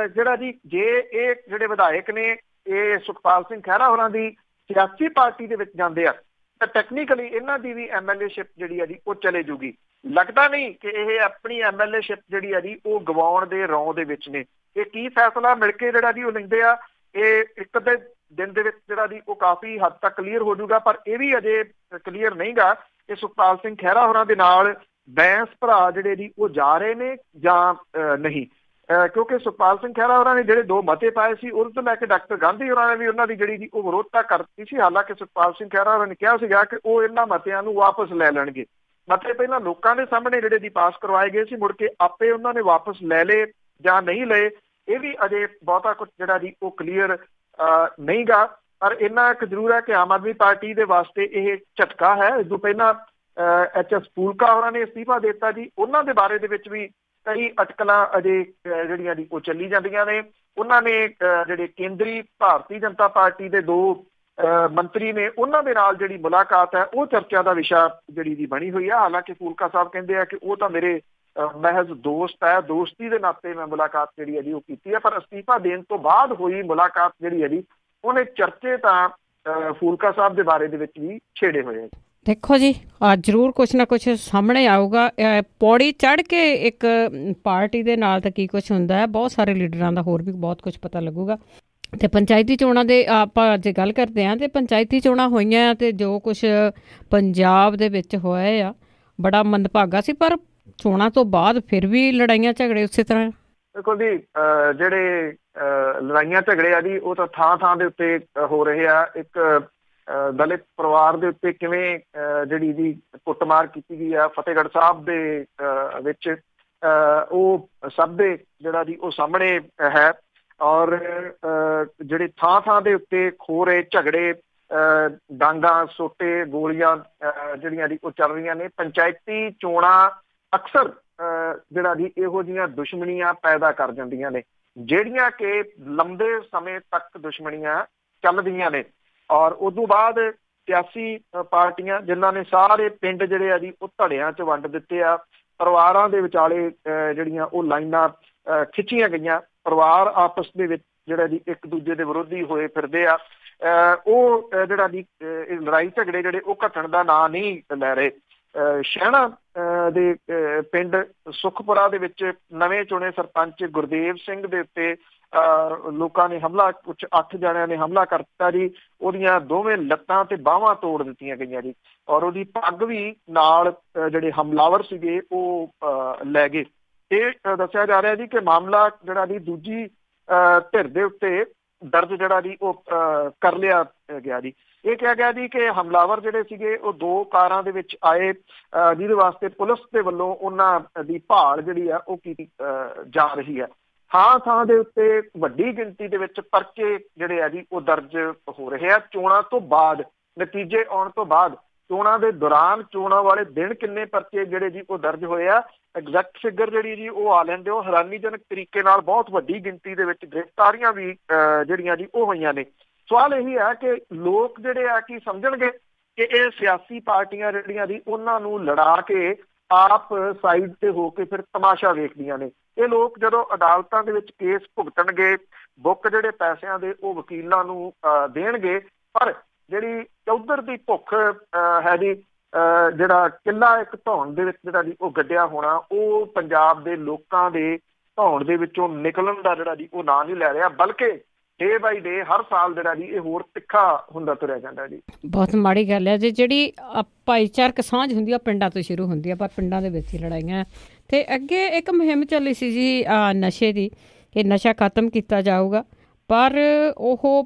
ਜਿਹੜਾ ਜੀ, ਜੇ ਇਹ ਜਿਹੜੇ ਵਿਧਾਇਕ ਨੇ ਇਹ ਸੁਖਪਾਲ ਸਿੰਘ ਖਹਿਰਾ ਹੋਰਾਂ ਦੀ ਸਿਆਸੀ ਪਾਰਟੀ ਦੇ ਵਿੱਚ ਜਾਂਦੇ ਆ ਤਾਂ ਟੈਕਨੀਕਲੀ ਇਹਨਾਂ ਦੀ ਵੀ MLA-ਸ਼ਿਪ ਜਿਹੜੀ ਆ ਜੀ ਉਹ ਚਲੇ ਜੂਗੀ। ਲੱਗਦਾ ਨਹੀਂ ਕਿ ਇਹ ਆਪਣੀ MLA-ਸ਼ਿਪ ਜਿਹੜੀ ਆ ਜੀ ਉਹ ਗਵਾਉਣ ਦੇ ਰੌਂ ਦੇ ਵਿੱਚ ਨੇ। ਇਹ ਕੀ ਫੈਸਲਾ ਮਿਲ ਕੇ ਜਿਹੜਾ ਜੀ ਉਹ ਲੈਂਦੇ ਆ, ਇਹ ਇੱਕ ਅੱਧੇ ਦਿਨ ਦੇ ਵਿੱਚ ਜਿਹੜਾ ਜੀ ਉਹ ਕਾਫੀ ਹੱਦ ਤੱਕ ਕਲੀਅਰ ਹੋ ਜਾਊਗਾ। ਪਰ ਇਹ ਵੀ ਅਜੇ ਕਲੀਅਰ ਨਹੀਂ ਗਾ ਕਿ ਸੁਖਪਾਲ ਸਿੰਘ ਖਹਿਰਾ ਹੋਰਾਂ ਦੇ ਨਾਲ ਬੈਂਸ ਭਰਾ ਜਿਹੜੇ ਜੀ ਉਹ ਜਾ ਰਹੇ ਨੇ ਜਾਂ ਨਹੀਂ, ਕਿਉਂਕਿ ਸੁਖਪਾਲ ਸਿੰਘ ਖਹਿਰਾ ਹੋਰਾਂ ਨੇ ਜਿਹੜੇ 2 ਮਤੇ ਪਾਏ ਸੀ ਉਹਦੇ ਤੋਂ ਲੈ ਕੇ ਡਾਕਟਰ ਗਾਂਧੀ ਹੋਰਾਂ ਨੇ ਵੀ ਉਹਨਾਂ ਦੀ ਜਿਹੜੀ ਜੀ ਉਹ ਵਿਰੋਧਤਾ ਕਰਤੀ ਸੀ। ਹਾਲਾਂਕਿ ਸੁਖਪਾਲ ਸਿੰਘ ਖਹਿਰਾ ਹੋਰਾਂ ਨੇ ਕਿਹਾ ਸੀਗਾ ਕਿ ਉਹ ਇਹਨਾਂ ਮਤਿਆਂ ਨੂੰ ਵਾਪਸ ਲੈ ਲੈਣਗੇ। ਮਤੇ ਪਹਿਲਾਂ ਲੋਕਾਂ ਦੇ ਸਾਹਮਣੇ ਜਿਹੜੇ ਜੀ ਪਾਸ ਕਰਵਾਏ ਗਏ ਸੀ, ਮੁੜ ਕੇ ਆਪੇ ਉਹਨਾਂ ਨੇ ਵਾਪਸ ਲੈ ਲਏ ਜਾਂ ਨਹੀਂ ਲਏ, ਇਹ ਵੀ ਅਜੇ ਬਹੁਤਾ ਕੁਝ ਜਿਹੜਾ ਜੀ ਉਹ ਕਲੀਅਰ ਨਹੀਂ ਗਾ। ਪਰ ਇੰਨਾ ਇੱਕ ਜ਼ਰੂਰ ਹੈ ਕਿ ਆਮ ਆਦਮੀ ਪਾਰਟੀ ਦੇ ਵਾਸਤੇ ਇਹ ਝਟਕਾ ਹੈ। ਇਸ ਤੋਂ ਪਹਿਲਾਂ HS ਫੂਲਕਾ ਹੋਰਾਂ ਨੇ ਅਸਤੀਫਾ ਦੇ ਦਿੱਤਾ ਜੀ, ਉਹਨਾਂ ਦੇ ਬਾਰੇ ਦੇ ਵਿੱਚ ਵੀ ਕਈ ਅਟਕਲਾਂ ਅਜੇ ਜਿਹੜੀਆਂ ਜੀ ਉਹ ਚੱਲੀ ਜਾਂਦੀਆਂ ਨੇ। ਉਹਨਾਂ ਨੇ ਜਿਹੜੇ ਕੇਂਦਰੀ ਭਾਰਤੀ ਜਨਤਾ ਪਾਰਟੀ ਦੇ 2 ਮੰਤਰੀ ਨੇ ਉਹਨਾਂ ਦੇ ਨਾਲ ਜਿਹੜੀ ਮੁਲਾਕਾਤ ਹੈ ਉਹ ਚਰਚਾ ਦਾ ਵਿਸ਼ਾ ਜਿਹੜੀ ਦੀ ਬਣੀ ਹੋਈ ਹੈ। ਹਾਲਾਂਕਿ ਫੂਲਕਾ ਸਾਹਿਬ ਕਹਿੰਦੇ ਆ ਕਿ ਉਹ ਤਾਂ ਮੇਰੇ ਮਹਿਜ਼ ਦੋਸਤ ਹੈ, ਦੋਸਤੀ ਦੇ ਨਾਤੇ ਮੈਂ ਮੁਲਾਕਾਤ ਜਿਹੜੀ ਹੈ ਜੀ ਉਹ ਕੀਤੀ ਹੈ। ਪਰ ਅਸਤੀਫਾ ਦੇਣ ਤੋਂ ਬਾਅਦ ਹੋਈ ਮੁਲਾਕਾਤ ਜਿਹੜੀ ਹੈ ਜੀ ਉਹਨੇ ਚਰਚੇ ਤਾਂ ਫੂਲਕਾ ਸਾਹਿਬ ਦੇ ਬਾਰੇ ਦੇ ਵਿੱਚ ਵੀ ਛੇੜੇ ਹੋਏ ਹੈ। ਦੇਖੋ ਜੀ, ਜ਼ਰੂਰ ਕੁਛ ਨਾ ਕੁਛ ਸਾਹਮਣੇ ਆਊਗਾ। ਪੌੜੀ ਚੜ੍ਹ ਕੇ ਇੱਕ ਪਾਰਟੀ ਦੇ ਨਾਲ ਤਾਂ ਕੀ ਕੁਛ ਹੁੰਦਾ ਹੈ, ਬਹੁਤ ਸਾਰੇ ਲੀਡਰਾਂ ਦਾ ਹੋਰ ਵੀ ਬਹੁਤ ਕੁਛ ਪਤਾ ਲੱਗੂਗਾ। ਅਤੇ ਪੰਚਾਇਤੀ ਚੋਣਾਂ ਦੇ ਆਪਾਂ ਅੱਜ ਗੱਲ ਕਰਦੇ ਹਾਂ, ਅਤੇ ਪੰਚਾਇਤੀ ਚੋਣਾਂ ਹੋਈਆਂ ਅਤੇ ਜੋ ਕੁਛ ਪੰਜਾਬ ਦੇ ਵਿੱਚ ਹੋਇਆ ਆ ਬੜਾ ਮੰਦਭਾਗਾ ਸੀ। ਪਰ ਚੋਣਾਂ ਤੋਂ ਬਾਅਦ ਫਿਰ ਵੀ ਲੜਾਈਆਂ ਝਗੜੇ ਉਸੇ ਤਰ੍ਹਾਂ। ਦੇਖੋ ਜੀ, ਜਿਹੜੇ ਲੜਾਈਆਂ ਝਗੜੇ ਆ ਜੀ ਉਹ ਤਾਂ ਥਾਂ ਦੇ ਉੱਤੇ ਹੋ ਰਹੇ ਆ। ਇੱਕ ਦਲਿਤ ਪਰਿਵਾਰ ਦੇ ਉੱਤੇ ਕਿਵੇਂ ਜਿਹੜੀ ਜੀ ਕੁੱਟਮਾਰ ਕੀਤੀ ਗਈ ਆ ਫਤਿਹਗੜ੍ਹ ਸਾਹਿਬ ਦੇ ਵਿੱਚ, ਉਹ ਸਭ ਦੇ ਜਿਹੜਾ ਜੀ ਉਹ ਸਾਹਮਣੇ ਹੈ। ਔਰ ਜਿਹੜੇ ਥਾਂ ਦੇ ਉੱਤੇ ਹੋ ਰਹੇ ਝਗੜੇ, ਡਾਂਗਾਂ, ਸੋਟੇ, ਗੋਲੀਆਂ ਜਿਹੜੀਆਂ ਜੀ ਉਹ ਚੱਲ ਰਹੀਆਂ ਨੇ। ਪੰਚਾਇਤੀ ਚੋਣਾਂ ਅਕਸਰ ਜਿਹੜਾ ਜੀ ਇਹੋ ਜਿਹੀਆਂ ਦੁਸ਼ਮਣੀਆਂ ਪੈਦਾ ਕਰ ਜਾਂਦੀਆਂ ਨੇ, ਜਿਹੜੀਆਂ ਕਿ ਲੰਬੇ ਸਮੇਂ ਤੱਕ ਦੁਸ਼ਮਣੀਆਂ ਚੱਲਦੀਆਂ ਨੇ। ਔਰ ਉਦੋਂ ਬਾਅਦ ਸਿਆਸੀ ਪਾਰਟੀਆਂ ਜਿਨ੍ਹਾਂ ਨੇ ਸਾਰੇ ਪਿੰਡ ਜਿਹੜੇ ਆ ਜੀ ਉਹ ਧੜਿਆਂ 'ਚ ਵੰਡ ਦਿੱਤੇ ਆ, ਪਰਿਵਾਰਾਂ ਦੇ ਵਿਚਾਲੇ ਜਿਹੜੀਆਂ ਉਹ ਲਾਈਨਾਂ ਖਿੱਚੀਆਂ ਗਈਆਂ, ਪਰਿਵਾਰ ਆਪਸ ਦੇ ਵਿੱਚ ਜਿਹੜਾ ਜੀ ਇੱਕ ਦੂਜੇ ਦੇ ਵਿਰੋਧੀ ਹੋਏ ਫਿਰਦੇ ਆ। ਉਹ ਜਿਹੜਾ ਜੀ ਲੜਾਈ ਝਗੜੇ ਜਿਹੜੇ ਉਹ ਘਟਣ ਦਾ ਨਾਂ ਨਹੀਂ ਲੈ ਰਹੇ। ਸ਼ਹਿਣਾ ਦੇ ਪਿੰਡ ਸੁਖਪੁਰਾ ਦੇ ਵਿੱਚ ਨਵੇਂ ਚੁਣੇ ਸਰਪੰਚ ਗੁਰਦੇਵ ਸਿੰਘ ਦੇ ਉੱਤੇ ਲੋਕਾਂ ਨੇ ਹਮਲਾ, ਕੁਛ 8 ਜਣਿਆਂ ਨੇ ਹਮਲਾ ਕਰ ਦਿੱਤਾ ਜੀ। ਉਹਦੀਆਂ ਦੋਵੇਂ ਲੱਤਾਂ ਤੇ ਬਾਹਾਂ ਤੋੜ ਦਿੱਤੀਆਂ ਗਈਆਂ ਜੀ, ਔਰ ਉਹਦੀ ਪੱਗ ਵੀ ਨਾਲ ਜਿਹੜੇ ਹਮਲਾਵਰ ਸੀਗੇ ਉਹ ਲੈ ਗਏ। ਇਹ ਦੱਸਿਆ ਜਾ ਰਿਹਾ ਜੀ ਕਿ ਮਾਮਲਾ ਜਿਹੜਾ ਜੀ ਦੂਜੀ ਧਿਰ ਦੇ ਉੱਤੇ ਦਰਜ ਜਿਹੜਾ ਜੀ ਉਹ ਕਰ ਲਿਆ ਗਿਆ ਜੀ। ਇਹ ਕਿਹਾ ਗਿਆ ਜੀ ਕਿ ਹਮਲਾਵਰ ਜਿਹੜੇ ਸੀਗੇ ਉਹ 2 ਕਾਰਾਂ ਦੇ ਵਿੱਚ ਆਏ, ਜਿਹਦੇ ਵਾਸਤੇ ਪੁਲਿਸ ਦੇ ਵੱਲੋਂ ਉਹਨਾਂ ਦੀ ਭਾਲ ਜਿਹੜੀ ਆ ਉਹ ਕੀਤੀ ਜਾ ਰਹੀ ਹੈ। ਥਾਂ ਦੇ ਉੱਤੇ ਵੱਡੀ ਗਿਣਤੀ ਦੇ ਵਿੱਚ ਪਰਚੇ ਜਿਹੜੇ ਆ ਜੀ ਉਹ ਦਰਜ ਹੋ ਰਹੇ ਆ। ਚੋਣਾਂ ਤੋਂ ਬਾਅਦ, ਨਤੀਜੇ ਆਉਣ ਤੋਂ ਬਾਅਦ, ਚੋਣਾਂ ਦੇ ਦੌਰਾਨ, ਚੋਣਾਂ ਵਾਲੇ ਦਿਨ ਕਿੰਨੇ ਪਰਚੇ ਜਿਹੜੇ ਜੀ ਉਹ ਦਰਜ ਹੋਏ ਆ, ਐਗਜ਼ੈਕਟ ਫਿਗਰ ਜਿਹੜੀ ਜੀ ਉਹ ਆ ਲੈਂਦੇ ਹੋ। ਹੈਰਾਨੀਜਨਕ ਤਰੀਕੇ ਨਾਲ ਬਹੁਤ ਵੱਡੀ ਗਿਣਤੀ ਦੇ ਵਿੱਚ ਗ੍ਰਿਫਤਾਰੀਆਂ ਵੀ ਜਿਹੜੀਆਂ ਜੀ ਉਹ ਹੋਈਆਂ ਨੇ। ਸਵਾਲ ਇਹੀ ਹੈ ਕਿ ਲੋਕ ਜਿਹੜੇ ਆ ਕੀ ਸਮਝਣਗੇ ਕਿ ਇਹ ਸਿਆਸੀ ਪਾਰਟੀਆਂ ਜਿਹੜੀਆਂ ਜੀ ਉਹਨਾਂ ਨੂੰ ਲੜਾ ਕੇ ਆਪ ਸਾਈਡ ਤੇ ਹੋ ਕੇ ਫਿਰ ਤਮਾਸ਼ਾ ਵੇਖਦੀਆਂ ਨੇ। ਇਹ ਲੋਕ ਜਦੋਂ ਅਦਾਲਤਾਂ ਦੇ ਵਿੱਚ ਕੇਸ ਭੁਗਤਣਗੇ, ਬੁੱਕ ਜਿਹੜੇ ਪੈਸਿਆਂ ਦੇ ਉਹ ਵਕੀਲਾਂ ਨੂੰ ਦੇਣਗੇ, ਪਰ ਜਿਹੜੀ ਚੌਧਰ ਦੀ ਭੁੱਖ ਹੈ ਜੀ, ਜਿਹੜਾ ਕਿੱਲਾ ਇੱਕ ਧੌਣ ਦੇ ਵਿੱਚ ਜਿਹੜਾ ਜੀ ਉਹ ਗੱਡਿਆ ਹੋਣਾ, ਉਹ ਪੰਜਾਬ ਦੇ ਲੋਕਾਂ ਦੇ ਧੌਣ ਦੇ ਵਿੱਚੋਂ ਨਿਕਲਣ ਦਾ ਜਿਹੜਾ ਜੀ ਉਹ ਨਾਂ ਨਹੀਂ ਲੈ ਰਿਹਾ, ਬਲਕਿ ਡੇ ਬਾਈ ਡੇ ਹਰ ਸਾਲ ਜਿਹੜਾ ਜੀ ਇਹ ਹੋਰ ਤਿੱਖਾ ਹੁੰਦਾ ਤੁਰਿਆ ਜਾਂਦਾ ਜੀ। ਬਹੁਤ ਮਾੜੀ ਗੱਲ ਹੈ ਜੀ। ਜਿਹੜੀ ਭਾਈਚਾਰਕ ਸਾਂਝ ਹੁੰਦੀ ਆ ਪਿੰਡਾਂ ਤੋਂ ਸ਼ੁਰੂ ਹੁੰਦੀ ਆ, ਪਰ ਪਿੰਡਾਂ ਦੇ ਵਿੱਚ ਹੀ ਲੜਾਈਆਂ। ਅਤੇ ਅੱਗੇ ਇੱਕ ਮੁਹਿੰਮ ਚੱਲੀ ਸੀ ਜੀ ਨਸ਼ੇ ਦੀ, ਕਿ ਨਸ਼ਾ ਖਤਮ ਕੀਤਾ ਜਾਊਗਾ, ਪਰ ਉਹ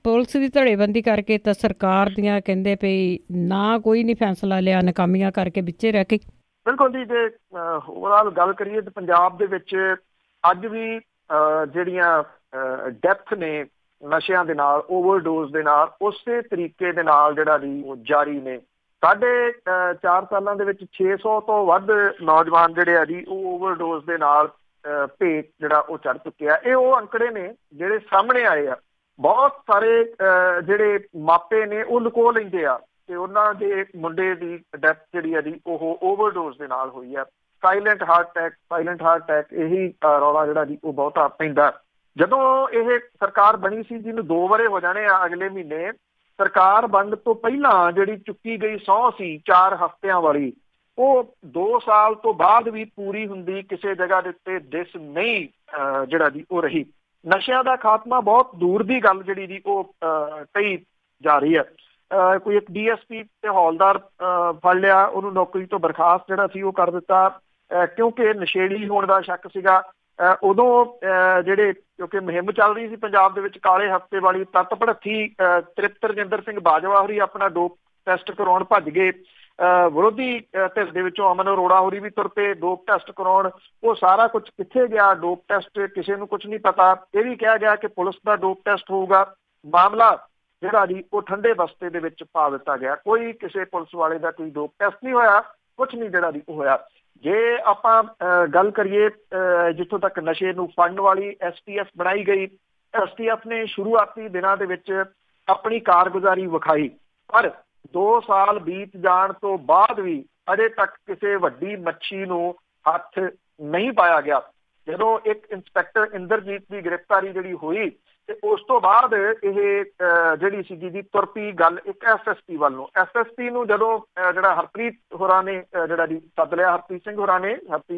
ਪੁਲਿਸ ਦੀ ਧੜੇਬੰਦੀ ਕਰਕੇ ਤਾਂ ਸਰਕਾਰ ਦੀਆਂ ਕਹਿੰਦੇ ਪਈ ਨਾ ਕੋਈ ਨਹੀਂ ਫੈਸਲਾ ਲਿਆ, ਨਾਕਾਮੀਆਂ ਕਰਕੇ ਵਿੱਚੇ ਰਹਿ ਕੇ। ਬਿਲਕੁਲ ਜੀ, ਜੇ ਓਵਰਆਲ ਗੱਲ ਕਰੀਏ ਤਾਂ ਪੰਜਾਬ ਦੇ ਵਿੱਚ ਅੱਜ ਵੀ ਜਿਹੜੀਆਂ ਡੈਥ ਨੇ ਨਸ਼ਿਆਂ ਦੇ ਨਾਲ, ਓਵਰਡੋਜ਼ ਦੇ ਨਾਲ, ਉਸੇ ਤਰੀਕੇ ਦੇ ਨਾਲ ਜਿਹੜਾ ਜੀ ਉਹ ਜਾਰੀ ਨੇ। ਸਾਢੇ 4 ਸਾਲਾਂ ਦੇ ਵਿੱਚ 600 ਤੋਂ ਵੱਧ ਨੌਜਵਾਨ ਜਿਹੜੇ ਆ ਜੀ ਉਹ ਓਵਰਡੋਜ਼ ਦੇ ਨਾਲ ਭੇਟ ਜਿਹੜਾ ਉਹ ਚੜ੍ਹ ਚੁੱਕੇ ਆ। ਇਹ ਉਹ ਅੰਕੜੇ ਨੇ ਜਿਹੜੇ ਸਾਹਮਣੇ ਆਏ ਆ। ਬਹੁਤ ਸਾਰੇ ਜਿਹੜੇ ਮਾਪੇ ਨੇ ਉਹ ਲੁਕੋ ਲੈਂਦੇ ਆ ਕਿ ਉਹਨਾਂ ਦੇ ਮੁੰਡੇ ਦੀ ਡੈਥ ਜਿਹੜੀ ਆ ਜੀ ਉਹ ਓਵਰਡੋਜ਼ ਦੇ ਨਾਲ ਹੋਈ ਆ। ਸਾਇਲੈਂਟ ਹਾਰਟ ਅਟੈਕ ਇਹੀ ਰੌਲਾ ਜਿਹੜਾ ਜੀ ਉਹ ਬਹੁਤਾ ਪੈਂਦਾ। ਜਦੋਂ ਇਹ ਸਰਕਾਰ ਬਣੀ ਸੀ, ਜਿਹਨੂੰ 2 ਵਰ੍ਹੇ ਹੋ ਜਾਣੇ ਆ ਅਗਲੇ ਮਹੀਨੇ, ਸਰਕਾਰ ਬਣਨ ਤੋਂ ਪਹਿਲਾਂ ਜਿਹੜੀ ਚੁੱਕੀ ਗਈ ਸਹੁੰ ਸੀ 4 ਹਫ਼ਤਿਆਂ ਵਾਲੀ, ਉਹ 2 ਸਾਲ ਤੋਂ ਬਾਅਦ ਵੀ ਪੂਰੀ ਹੁੰਦੀ ਕਿਸੇ ਜਗ੍ਹਾ ਦੇ ਉੱਤੇ ਦਿਸ ਨਹੀਂ ਜਿਹੜਾ ਜੀ ਉਹ ਰਹੀ। ਨਸ਼ਿਆਂ ਦਾ ਖਾਤਮਾ ਬਹੁਤ ਦੂਰ ਦੀ ਗੱਲ ਜਿਹੜੀ ਜੀ ਉਹ ਕਹੀ ਜਾ ਰਹੀ ਹੈ। ਕੋਈ ਇੱਕ DSP ਤੇ ਹੌਲਦਾਰ ਫੜ ਲਿਆ, ਉਹਨੂੰ ਨੌਕਰੀ ਤੋਂ ਬਰਖਾਸਤ ਜਿਹੜਾ ਸੀ ਉਹ ਕਰ ਦਿੱਤਾ, ਕਿਉਂਕਿ ਨਸ਼ੇੜੀ ਹੋਣ ਦਾ ਸ਼ੱਕ ਸੀਗਾ। ਉਦੋਂ ਕਿਉਂਕਿ ਮੁਹਿੰਮ ਚੱਲ ਰਹੀ ਸੀ ਪੰਜਾਬ ਦੇ ਵਿੱਚ ਕਾਲੇ ਹਫ਼ਤੇ ਵਾਲੀ, ਤੱਤ ਭੜੱਥੀ ਤ੍ਰਿਪਤ ਰਜਿੰਦਰ ਸਿੰਘ ਬਾਜਵਾ ਹੋਰੀ ਆਪਣਾ ਡੋਪ ਟੈਸਟ ਕਰਾਉਣ ਭੱਜ ਗਏ। ਵਿਰੋਧੀ ਧਿਰ ਦੇ ਵਿੱਚੋਂ ਅਮਨ ਅਰੋੜਾ ਹੋਰੀ ਵੀ ਤੁਰ ਪਏ ਡੋਪ ਟੈਸਟ ਕਰਾਉਣ। ਉਹ ਸਾਰਾ ਕੁਝ ਕਿੱਥੇ ਗਿਆ? ਡੋਪ ਟੈਸਟ ਕਿਸੇ ਨੂੰ ਕੁਝ ਨਹੀਂ ਪਤਾ। ਇਹ ਵੀ ਕਿਹਾ ਗਿਆ ਕਿ ਪੁਲਿਸ ਦਾ ਡੋਪ ਟੈਸਟ ਹੋਊਗਾ। ਮਾਮਲਾ ਜਿਹੜਾ ਜੀ ਉਹ ਠੰਡੇ ਬਸਤੇ ਦੇ ਵਿੱਚ ਪਾ ਦਿੱਤਾ ਗਿਆ। ਕੋਈ ਕਿਸੇ ਪੁਲਿਸ ਵਾਲੇ ਦਾ ਕੋਈ ਡੋਪ ਟੈਸਟ ਨਹੀਂ ਹੋਇਆ, ਕੁਝ ਨਹੀਂ ਜਿਹੜਾ ਜੀ ਉਹ ਹੋਇਆ। ਜੇ ਆਪਾਂ ਗੱਲ ਕਰੀਏ ਜਿੱਥੋਂ ਤੱਕ ਨਸ਼ੇ ਨੂੰ ਫੜਨ ਵਾਲੀ STF ਬਣਾਈ ਗਈ, STF ਨੇ ਸ਼ੁਰੂਆਤੀ ਦਿਨਾਂ ਦੇ ਵਿੱਚ ਆਪਣੀ ਕਾਰਗੁਜ਼ਾਰੀ ਵਿਖਾਈ, ਪਰ 2 ਸਾਲ ਬੀਤ ਜਾਣ ਤੋਂ ਬਾਅਦ ਵੀ ਅਜੇ ਤੱਕ ਕਿਸੇ ਵੱਡੀ ਮੱਛੀ ਨੂੰ ਹੱਥ ਨਹੀਂ ਪਾਇਆ ਗਿਆ। ਜਦੋਂ ਇੱਕ ਇੰਸਪੈਕਟਰ ਇੰਦਰਜੀਤ ਦੀ ਗ੍ਰਿਫਤਾਰੀ ਜਿਹੜੀ ਹੋਈ ਤੇ ਉਸ ਤੋਂ ਬਾਅਦ ਇਹ ਜਿਹੜੀ ਸੀਗੀ ਜੀ ਤੁਰ ਪਈ ਗੱਲ ਇੱਕ SSP ਵੱਲ ਨੂੰ। SSP ਨੂੰ ਜਦੋਂ ਜਿਹੜਾ ਹਰਪ੍ਰੀਤ ਹੋਰਾਂ ਨੇ ਜਿਹੜਾ ਜੀ ਸੱਦ ਲਿਆ, ਹਰਪ੍ਰੀਤ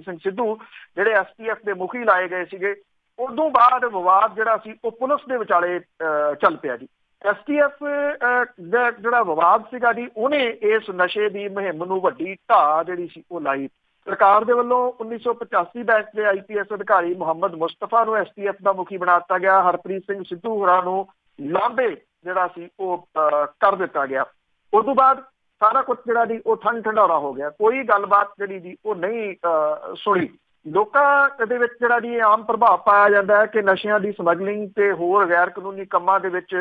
ਸਿੰਘ ਸਿੱਧੂ ਜਿਹੜੇ STF ਦੇ ਮੁਖੀ ਲਾਏ ਗਏ ਸੀਗੇ, ਉਦੋਂ ਬਾਅਦ ਵਿਵਾਦ ਜਿਹੜਾ ਸੀ ਉਹ ਪੁਲਿਸ ਦੇ ਵਿਚਾਲੇ ਚੱਲ ਪਿਆ ਜੀ। STF ਦਾ ਜਿਹੜਾ ਵਿਵਾਦ ਸੀਗਾ ਜੀ, ਉਹਨੇ ਇਸ ਨਸ਼ੇ ਦੀ ਮੁਹਿੰਮ ਨੂੰ ਵੱਡੀ ਢਾਹ ਜਿਹੜੀ ਸੀ ਉਹ ਲਾਈ। ਸਰਕਾਰ ਦੇ ਵੱਲੋਂ 1985 ਬੈਚ ਦੇ IPS ਅਧਿਕਾਰੀ ਮੁਹੰਮਦ ਮੁਸਤਫਾ ਨੂੰ STF ਦਾ ਮੁਖੀ ਬਣਾ ਦਿੱਤਾ ਗਿਆ। ਹਰਪ੍ਰੀਤ ਸਿੰਘ ਸਿੱਧੂ ਹੋਰਾਂ ਨੂੰ ਲਾਂਭੇ ਜਿਹੜਾ ਸੀ ਉਹ ਕਰ ਦਿੱਤਾ ਗਿਆ। ਉਸ ਤੋਂ ਬਾਅਦ ਸਾਰਾ ਕੁਝ ਜਿਹੜਾ ਜੀ ਉਹ ਠੰਡੌਰਾ ਹੋ ਗਿਆ। ਕੋਈ ਗੱਲਬਾਤ ਜਿਹੜੀ ਜੀ ਉਹ ਨਹੀਂ ਸੁਣੀ। ਲੋਕਾਂ ਦੇ ਵਿੱਚ ਜਿਹੜਾ ਜੀ ਆਮ ਪ੍ਰਭਾਵ ਪਾਇਆ ਜਾਂਦਾ ਹੈ ਕਿ ਨਸ਼ਿਆਂ ਦੀ ਸਮਗਲਿੰਗ ਤੇ ਹੋਰ ਗੈਰ ਕਾਨੂੰਨੀ ਕੰਮਾਂ ਦੇ ਵਿੱਚ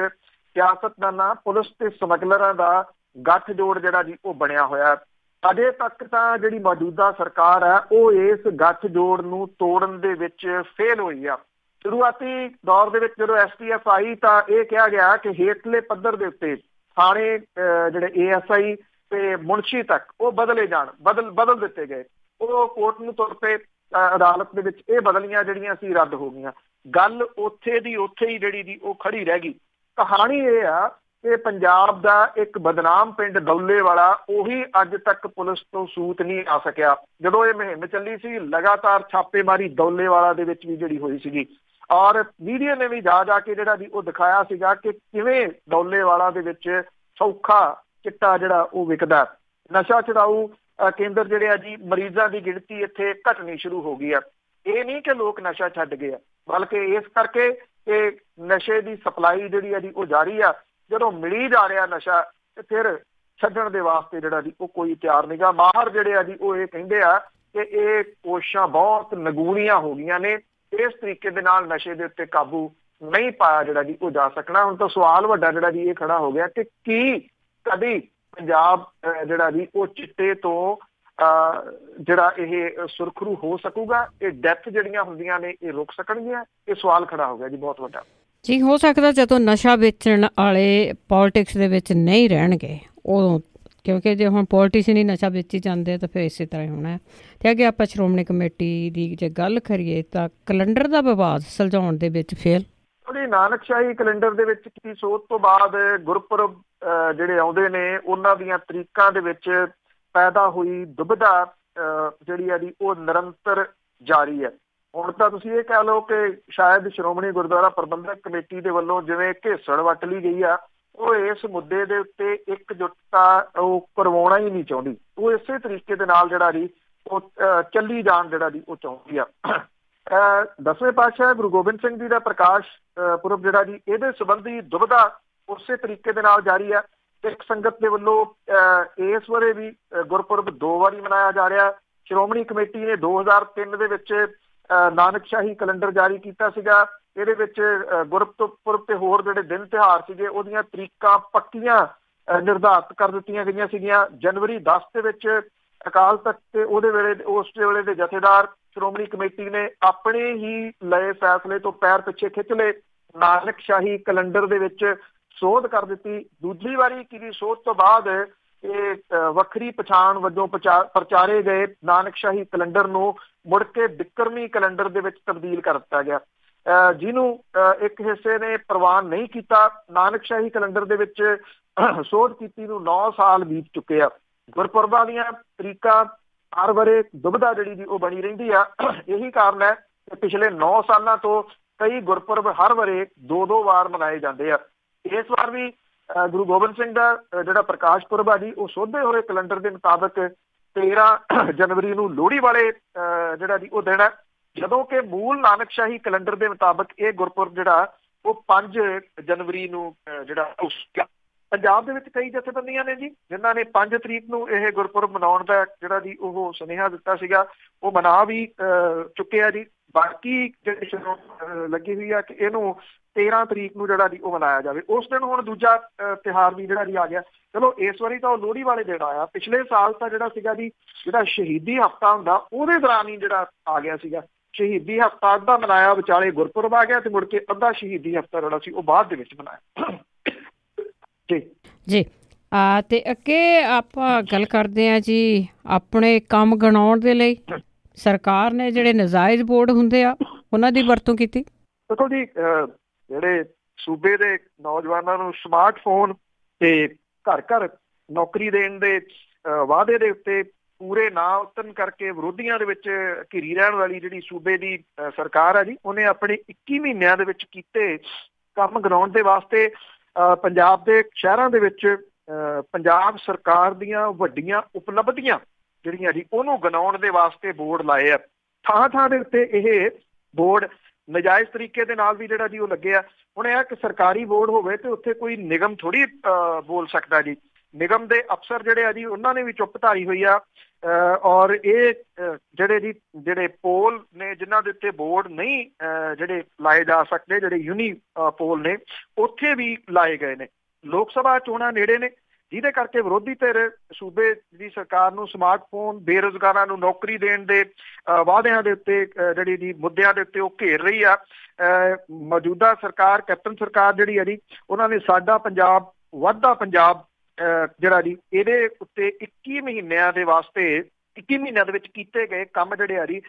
ਸਿਆਸਤਦਾਨਾਂ, ਪੁਲਿਸ ਤੇ ਸਮਗਲਰਾਂ ਦਾ ਗੱਠਜੋੜ ਜਿਹੜਾ ਜੀ ਉਹ ਬਣਿਆ ਹੋਇਆ। ਅਜੇ ਤੱਕ ਤਾਂ ਜਿਹੜੀ ਮੌਜੂਦਾ ਸਰਕਾਰ ਹੈ ਉਹ ਇਸ ਗੱਠਜੋੜ ਨੂੰ ਤੋੜਨ ਦੇ ਵਿੱਚ ਫੇਲ ਹੋਈ ਆ। ਸ਼ੁਰੂਆਤੀ ਦੌਰ ਦੇ ਵਿੱਚ ਜਦੋਂ STF ਆਈ ਤਾਂ ਇਹ ਕਿਹਾ ਗਿਆ ਕਿ ਹੇਠਲੇ ਪੱਧਰ ਦੇ ਉੱਤੇ ਥਾਣੇ ਜਿਹੜੇ ASI ਤੇ ਮੁਨਸ਼ੀ ਤੱਕ ਉਹ ਬਦਲ ਦਿੱਤੇ ਗਏ। ਉਹ ਕੋਰਟ ਨੂੰ ਤੁਰ ਪਏ, ਅਦਾਲਤ ਦੇ ਵਿੱਚ ਇਹ ਬਦਲੀਆਂ ਜਿਹੜੀਆਂ ਸੀ ਰੱਦ ਹੋ ਗਈਆਂ। ਗੱਲ ਉੱਥੇ ਦੀ ਉੱਥੇ ਹੀ ਜਿਹੜੀ ਦੀ ਉਹ ਖੜੀ ਰਹਿ ਗਈ। ਕਹਾਣੀ ਇਹ ਆ ਕਿ ਪੰਜਾਬ ਦਾ ਇੱਕ ਬਦਨਾਮ ਪਿੰਡ ਦੌਲੇ ਵਾਲਾ ਉਹੀ ਅੱਜ ਤੱਕ ਪੁਲਿਸ ਤੋਂ ਸੂਤ ਨਹੀਂ ਆ ਸਕਿਆ। ਜਦੋਂ ਇਹ ਮੁਹਿੰਮ ਚੱਲੀ ਸੀ ਲਗਾਤਾਰ ਛਾਪੇਮਾਰੀ ਦੌਲੇ ਵਾਲਾ ਦੇ ਵਿੱਚ ਵੀ ਜਿਹੜੀ ਹੋਈ ਸੀਗੀ, ਔਰ ਮੀਡੀਆ ਨੇ ਵੀ ਜਾ ਕੇ ਜਿਹੜਾ ਜੀ ਉਹ ਦਿਖਾਇਆ ਸੀਗਾ ਕਿ ਕਿਵੇਂ ਦੌਲੇ ਵਾਲਾ ਦੇ ਵਿੱਚ ਸੌਖਾ ਚਿੱਟਾ ਜਿਹੜਾ ਉਹ ਵਿਕਦਾ। ਨਸ਼ਾ ਛੁਡਾਊ ਕੇਂਦਰ ਜਿਹੜੇ ਆ ਜੀ, ਮਰੀਜ਼ਾਂ ਦੀ ਗਿਣਤੀ ਇੱਥੇ ਘਟਣੀ ਸ਼ੁਰੂ ਹੋ ਗਈ ਆ। ਇਹ ਨਹੀਂ ਕਿ ਲੋਕ ਨਸ਼ਾ ਛੱਡ ਗਏ ਆ, ਬਲਕਿ ਇਸ ਕਰਕੇ ਕਿ ਨਸ਼ੇ ਦੀ ਸਪਲਾਈ ਜਿਹੜੀ ਆ ਜੀ ਉਹ ਜਾਰੀ ਆ। ਜਦੋਂ ਮਿਲੀ ਜਾ ਰਿਹਾ ਨਸ਼ਾ ਤੇ ਫਿਰ ਛੱਡਣ ਦੇ ਵਾਸਤੇ ਜਿਹੜਾ ਜੀ ਉਹ ਕੋਈ ਤਿਆਰ ਨਹੀਂਗਾ। ਮਾਹਰ ਜਿਹੜੇ ਆ ਜੀ ਉਹ ਇਹ ਕਹਿੰਦੇ ਆ ਕਿ ਇਹ ਕੋਸ਼ਿਸ਼ਾਂ ਬਹੁਤ ਨਗੂਣੀਆਂ ਹੋ ਗਈਆਂ ਨੇ। ਇਸ ਤਰੀਕੇ ਦੇ ਨਾਲ ਨਸ਼ੇ ਦੇ ਉੱਤੇ ਕਾਬੂ ਨਹੀਂ ਪਾਇਆ ਜਿਹੜਾ ਜੀ ਉਹ ਜਾ ਸਕਣਾ। ਹੁਣ ਤਾਂ ਸਵਾਲ ਵੱਡਾ ਜਿਹੜਾ ਜੀ ਇਹ ਖੜਾ ਹੋ ਗਿਆ ਕਿ ਕੀ ਕਦੀ ਪੰਜਾਬ ਜਿਹੜਾ ਜੀ ਉਹ ਚਿੱਟੇ ਤੋਂ ਜਿਹੜਾ ਇਹ ਸੁਰਖਰੂ ਹੋ ਸਕੂਗਾ? ਇਹ ਡੈਥ ਜਿਹੜੀਆਂ ਹੁੰਦੀਆਂ ਨੇ ਇਹ ਰੁਕ ਸਕਣਗੀਆਂ? ਇਹ ਸਵਾਲ ਖੜਾ ਹੋ ਗਿਆ ਜੀ ਬਹੁਤ ਵੱਡਾ। ਜੀ ਹੋ ਸਕਦਾ ਜਦੋਂ ਨਸ਼ਾ ਵੇਚਣ ਵਾਲੇ ਪੋਲੀਟਿਕਸ ਦੇ ਵਿੱਚ ਨਹੀਂ ਰਹਿਣਗੇ ਉਦੋਂ, ਕਿਉਂਕਿ ਜੇ ਹੁਣ ਪੋਲੀਟੀਸ਼ੀਅਨ ਹੀ ਨਸ਼ਾ ਵੇਚੀ ਜਾਂਦੇ ਤਾਂ ਫਿਰ ਇਸੇ ਤਰ੍ਹਾਂ ਹੀ ਹੋਣਾ। ਅਤੇ ਅੱਗੇ ਆਪਾਂ ਸ਼੍ਰੋਮਣੀ ਕਮੇਟੀ ਦੀ ਜੇ ਗੱਲ ਕਰੀਏ ਤਾਂ ਕੈਲੰਡਰ ਦਾ ਵਿਵਾਦ ਸੁਲਝਾਉਣ ਦੇ ਵਿੱਚ ਫੇਲ। ਉਹਦੀ ਨਾਨਕਸ਼ਾਹੀ ਕੈਲੰਡਰ ਦੇ ਵਿੱਚ ਕੀਤੀ ਸੋਧ ਤੋਂ ਬਾਅਦ ਗੁਰਪੁਰਬ ਜਿਹੜੇ ਆਉਂਦੇ ਨੇ ਉਹਨਾਂ ਦੀਆਂ ਤਰੀਕਾਂ ਦੇ ਵਿੱਚ ਪੈਦਾ ਹੋਈ ਦੁਬਿਧਾ ਜਿਹੜੀ ਆ ਜੀ ਉਹ ਨਿਰੰਤਰ ਜਾਰੀ ਹੈ। ਹੁਣ ਤਾਂ ਤੁਸੀਂ ਇਹ ਕਹਿ ਲਓ ਕਿ ਸ਼ਾਇਦ ਸ਼੍ਰੋਮਣੀ ਗੁਰਦੁਆਰਾ ਪ੍ਰਬੰਧਕ ਕਮੇਟੀ ਦੇ ਵੱਲੋਂ ਜਿਵੇਂ ਘੇਸਣ ਵੱਟ ਲਈ ਗਈ ਆ, ਉਹ ਇਸ ਮੁੱਦੇ ਦੇ ਉੱਤੇ ਇਕਜੁੱਟਤਾ ਉਹ ਕਰਵਾਉਣਾ ਹੀ ਨਹੀਂ ਚਾਹੁੰਦੀ। ਉਹ ਇਸੇ ਤਰੀਕੇ ਦੇ ਨਾਲ ਜਿਹੜਾ ਜੀ ਉਹ ਚੱਲੀ ਜਾਣ ਜਿਹੜਾ ਜੀ ਉਹ ਚਾਹੁੰਦੀ ਆ। 10ਵੇਂ ਪਾਤਸ਼ਾਹ ਗੁਰੂ ਗੋਬਿੰਦ ਸਿੰਘ ਜੀ ਦਾ ਪ੍ਰਕਾਸ਼ ਪੁਰਬ ਜਿਹੜਾ ਜੀ ਇਹਦੇ ਸੰਬੰਧੀ ਦੁਬਿਧਾ ਉਸੇ ਤਰੀਕੇ ਦੇ ਨਾਲ ਜਾਰੀ ਆ। ਸਿੱਖ ਸੰਗਤ ਦੇ ਵੱਲੋਂ ਇਸ ਵਰੇ ਵੀ ਗੁਰਪੁਰਬ 2 ਵਾਰੀ ਮਨਾਇਆ ਜਾ ਰਿਹਾ। ਸ਼੍ਰੋਮਣੀ ਕਮੇਟੀ ਨੇ 2003 ਦੇ ਵਿੱਚ ਨਾਨਕਸ਼ਾਹੀ ਕੈਲੰਡਰ ਜਾਰੀ ਕੀਤਾ ਸੀਗਾ। ਇਹਦੇ ਵਿੱਚ ਗੁਰਪੁਰਬ ਤੇ ਹੋਰ ਜਿਹੜੇ ਦਿਨ ਤਿਉਹਾਰ ਸੀਗੇ ਉਹਦੀਆਂ ਤਰੀਕਾਂ ਪੱਕੀਆਂ ਨਿਰਧਾਰਿਤ ਕਰ ਦਿੱਤੀਆਂ ਗਈਆਂ ਸੀਗੀਆਂ। ਜਨਵਰੀ 10 ਦੇ ਵਿੱਚ ਅਕਾਲ ਤਖਤ ਤੇ ਉਸ ਵੇਲੇ ਦੇ ਜਥੇਦਾਰ ਸ਼੍ਰੋਮਣੀ ਕਮੇਟੀ ਨੇ ਆਪਣੇ ਹੀ ਲਏ ਫੈਸਲੇ ਤੋਂ ਪੈਰ ਪਿੱਛੇ ਖਿੱਚ ਲਏ, ਨਾਨਕਸ਼ਾਹੀ ਕੈਲੰਡਰ ਦੇ ਵਿੱਚ ਸੋਧ ਕਰ ਦਿੱਤੀ। ਦੂਜੀ ਵਾਰੀ ਕੀਤੀ ਸੋਧ ਤੋਂ ਬਾਅਦ ਵੱਖਰੀ ਪਛਾਣ ਵਜੋਂ ਪ੍ਰਚਾਰੇ ਗਏ ਨਾਨਕਸ਼ਾਹੀ ਕੈਲੰਡਰ ਨੂੰ ਮੁੜ ਕੇ ਬਿਕਰਮੀ ਕੈਲੰਡਰ ਦੇ ਵਿੱਚ ਤਬਦੀਲ ਕਰ ਦਿੱਤਾ ਗਿਆ, ਜਿਹਨੂੰ ਇੱਕ ਹਿੱਸੇ ਨੇ ਪ੍ਰਵਾਨ ਨਹੀਂ ਕੀਤਾ। ਨਾਨਕਸ਼ਾਹੀ ਕੈਲੰਡਰ ਦੇ ਵਿੱਚ ਸੋਧ ਕੀਤੀ ਨੂੰ 9 ਸਾਲ ਬੀਤ ਚੁੱਕੇ ਆ। ਗੁਰਪੁਰਬਾਂ ਦੀਆਂ ਤਰੀਕਾਂ ਹਰ ਵਰੇ ਦੁਬਿਧਾ ਜਿਹੜੀ ਦੀ ਉਹ ਬਣੀ ਰਹਿੰਦੀ ਆ। ਇਹੀ ਕਾਰਨ ਹੈ ਕਿ ਪਿਛਲੇ 9 ਸਾਲਾਂ ਤੋਂ ਕਈ ਗੁਰਪੁਰਬ ਹਰ ਵਰੇ 2-2 ਵਾਰ ਮਨਾਏ ਜਾਂਦੇ ਆ। ਇਸ ਵਾਰ ਵੀ ਗੁਰੂ ਗੋਬਿੰਦ ਸਿੰਘ ਦਾ ਜਿਹੜਾ ਪ੍ਰਕਾਸ਼ ਪੁਰਬ ਆ ਜੀ, ਉਹ ਸੋਧੇ ਹੋਏ ਕੈਲੰਡਰ ਦੇ ਮੁਤਾਬਕ 13 ਜਨਵਰੀ ਨੂੰ ਲੋਹੜੀ ਵਾਲੇ ਜਿਹੜਾ ਜੀ ਉਹ ਦਿਨ ਹੈ, ਜਦੋਂ ਕਿ ਮੂਲ ਨਾਨਕਸ਼ਾਹੀ ਕੈਲੰਡਰ ਦੇ ਮੁਤਾਬਕ ਇਹ ਗੁਰਪੁਰਬ ਜਿਹੜਾ ਉਹ 5 ਜਨਵਰੀ ਨੂੰ ਜਿਹੜਾ ਪੰਜਾਬ ਦੇ ਵਿੱਚ ਕਈ ਜਥੇਬੰਦੀਆਂ ਨੇ ਜੀ ਜਿਨ੍ਹਾਂ ਨੇ 5 ਤਰੀਕ ਨੂੰ ਇਹ ਗੁਰਪੁਰਬ ਮਨਾਉਣ ਦਾ ਜਿਹੜਾ ਜੀ ਉਹ ਸੁਨੇਹਾ ਦਿੱਤਾ ਸੀਗਾ, ਉਹ ਮਨਾ ਵੀ ਚੁੱਕੇ ਆ ਜੀ। ਬਾਕੀ ਜਿਹੜੀ ਲੱਗੀ ਹੋਈ ਆ ਕਿ ਇਹਨੂੰ 13 ਤਰੀਕ ਨੂੰ ਜਿਹੜਾ ਜੀ ਉਹ ਮਨਾਇਆ ਜਾਵੇ। ਉਸ ਦਿਨ ਹੁਣ ਦੂਜਾ ਤਿਉਹਾਰ ਵੀ ਜਿਹੜਾ ਜੀ ਆ ਗਿਆ। ਚਲੋ ਇਸ ਵਾਰੀ ਤਾਂ ਉਹ ਲੋਹੜੀ ਵਾਲੇ ਦਿਨ ਆਇਆ, ਪਿਛਲੇ ਸਾਲ ਤਾਂ ਜਿਹੜਾ ਸੀਗਾ ਜੀ ਜਿਹੜਾ ਸ਼ਹੀਦੀ ਹਫ਼ਤਾ ਹੁੰਦਾ ਉਹਦੇ ਦੌਰਾਨ ਹੀ ਜਿਹੜਾ ਆ ਗਿਆ ਸੀਗਾ। ਸ਼ਹੀਦੀ ਹਫ਼ਤਾ ਅੱਧਾ ਮਨਾਇਆ, ਵਿਚਾਲੇ ਗੁਰਪੁਰਬ ਆ ਗਿਆ ਤੇ ਮੁੜ ਕੇ ਅੱਧਾ ਸ਼ਹੀਦੀ ਹਫ਼ਤਾ ਜਿਹੜਾ ਸੀ ਉਹ ਬਾਅਦ ਦੇ ਵਿੱਚ ਮਨਾਇਆ। ਜੀ ਤੇ ਅੱਗੇ ਆਪਾਂ ਗੱਲ ਕਰਦੇ ਹਾਂ ਜੀ ਆਪਣੇ ਕੰਮ ਗਣਾਉਣ ਦੇ ਲਈ ਸਰਕਾਰ ਨੇ ਜਿਹੜੇ ਨਜਾਇਜ਼ ਬੋਰਡ ਹੁੰਦੇ ਆ ਉਹਨਾਂ ਦੀ ਵਰਤੋਂ ਕੀਤੀ। ਦੇਖੋ ਜੀ, ਜਿਹੜੇ ਸੂਬੇ ਦੇ ਨੌਜਵਾਨਾਂ ਨੂੰ ਸਮਾਰਟਫੋਨ ਤੇ ਘਰ ਘਰ ਨੌਕਰੀ ਦੇਣ ਦੇ ਵਾਅਦੇ ਦੇ ਉੱਤੇ ਪੂਰੇ ਨਾ ਉਤਰਨ ਕਰਕੇ ਵਿਰੋਧੀਆਂ ਦੇ ਵਿੱਚ ਘਿਰੀ ਰਹਿਣ ਵਾਲੀ ਜਿਹੜੀ ਸੂਬੇ ਦੀ ਸਰਕਾਰ ਆ ਜੀ, ਉਹਨੇ ਆਪਣੇ 21 ਮਹੀਨਿਆਂ ਦੇ ਵਿੱਚ ਕੀਤੇ ਕੰਮ ਗਣਾਉਣ ਦੇ ਵਾਸਤੇ ਪੰਜਾਬ ਦੇ ਸ਼ਹਿਰਾਂ ਦੇ ਵਿੱਚ ਪੰਜਾਬ ਸਰਕਾਰ ਦੀਆਂ ਵੱਡੀਆਂ ਉਪਲਬਧੀਆਂ ਜਿਹੜੀਆਂ ਜੀ ਉਹਨੂੰ ਗਣਾਉਣ ਦੇ ਵਾਸਤੇ ਬੋਰਡ ਲਾਏ ਆ। ਥਾਂ ਥਾਂ ਦੇ ਉੱਤੇ ਇਹ ਬੋਰਡ ਨਜਾਇਜ਼ ਤਰੀਕੇ ਦੇ ਨਾਲ ਵੀ ਜਿਹੜਾ ਜੀ ਉਹ ਲੱਗੇ ਆ। ਹੁਣ ਇਹ ਕਿ ਸਰਕਾਰੀ ਬੋਰਡ ਹੋਵੇ ਤੇ ਉੱਥੇ ਕੋਈ ਨਿਗਮ ਥੋੜੀ ਬੋਲ ਸਕਦਾ ਜੀ। ਨਿਗਮ ਦੇ ਅਫਸਰ ਜਿਹੜੇ ਆ ਜੀ ਉਹਨਾਂ ਨੇ ਵੀ ਚੁੱਪ ਧਾਰੀ ਹੋਈ ਆ। ਔਰ ਇਹ ਜਿਹੜੇ ਪੋਲ ਨੇ ਜਿਨ੍ਹਾਂ ਦੇ ਉੱਤੇ ਬੋਰਡ ਨਹੀਂ ਜਿਹੜੇ ਲਾਏ ਜਾ ਸਕਦੇ, ਜਿਹੜੇ ਯੂਨੀ ਪੋਲ ਨੇ, ਉੱਥੇ ਵੀ ਲਾਏ ਗਏ ਨੇ। ਲੋਕ ਸਭਾ ਚੋਣਾਂ ਨੇੜੇ ਨੇ, ਜਿਹਦੇ ਕਰਕੇ ਵਿਰੋਧੀ ਧਿਰ ਸੂਬੇ ਦੀ ਸਰਕਾਰ ਨੂੰ ਸਮਾਰਟਫੋਨ, ਬੇਰੁਜ਼ਗਾਰਾਂ ਨੂੰ ਨੌਕਰੀ ਦੇਣ ਦੇ ਵਾਅਦਿਆਂ ਦੇ ਉੱਤੇ ਜਿਹੜੀ ਜੀ ਮੁੱਦਿਆਂ ਦੇ ਉੱਤੇ ਉਹ ਘੇਰ ਰਹੀ ਆ। ਮੌਜੂਦਾ ਸਰਕਾਰ, ਕੈਪਟਨ ਸਰਕਾਰ ਜਿਹੜੀ ਆ ਜੀ, ਉਹਨਾਂ ਨੇ ਸਾਡਾ ਪੰਜਾਬ ਵੱਧਦਾ ਪੰਜਾਬ ਜਿਹੜਾ ਜੀ ਇਹਦੇ ਉੱਤੇ 21 ਮਹੀਨਿਆਂ ਦੇ ਵਾਸਤੇ 21 ਮਹੀਨਿਆਂ ਦੇ ਵਿੱਚ ਕੀਤੇ ਗਏ ਕੰਮ ਜਿਹੜੇ ਆ ਜੀ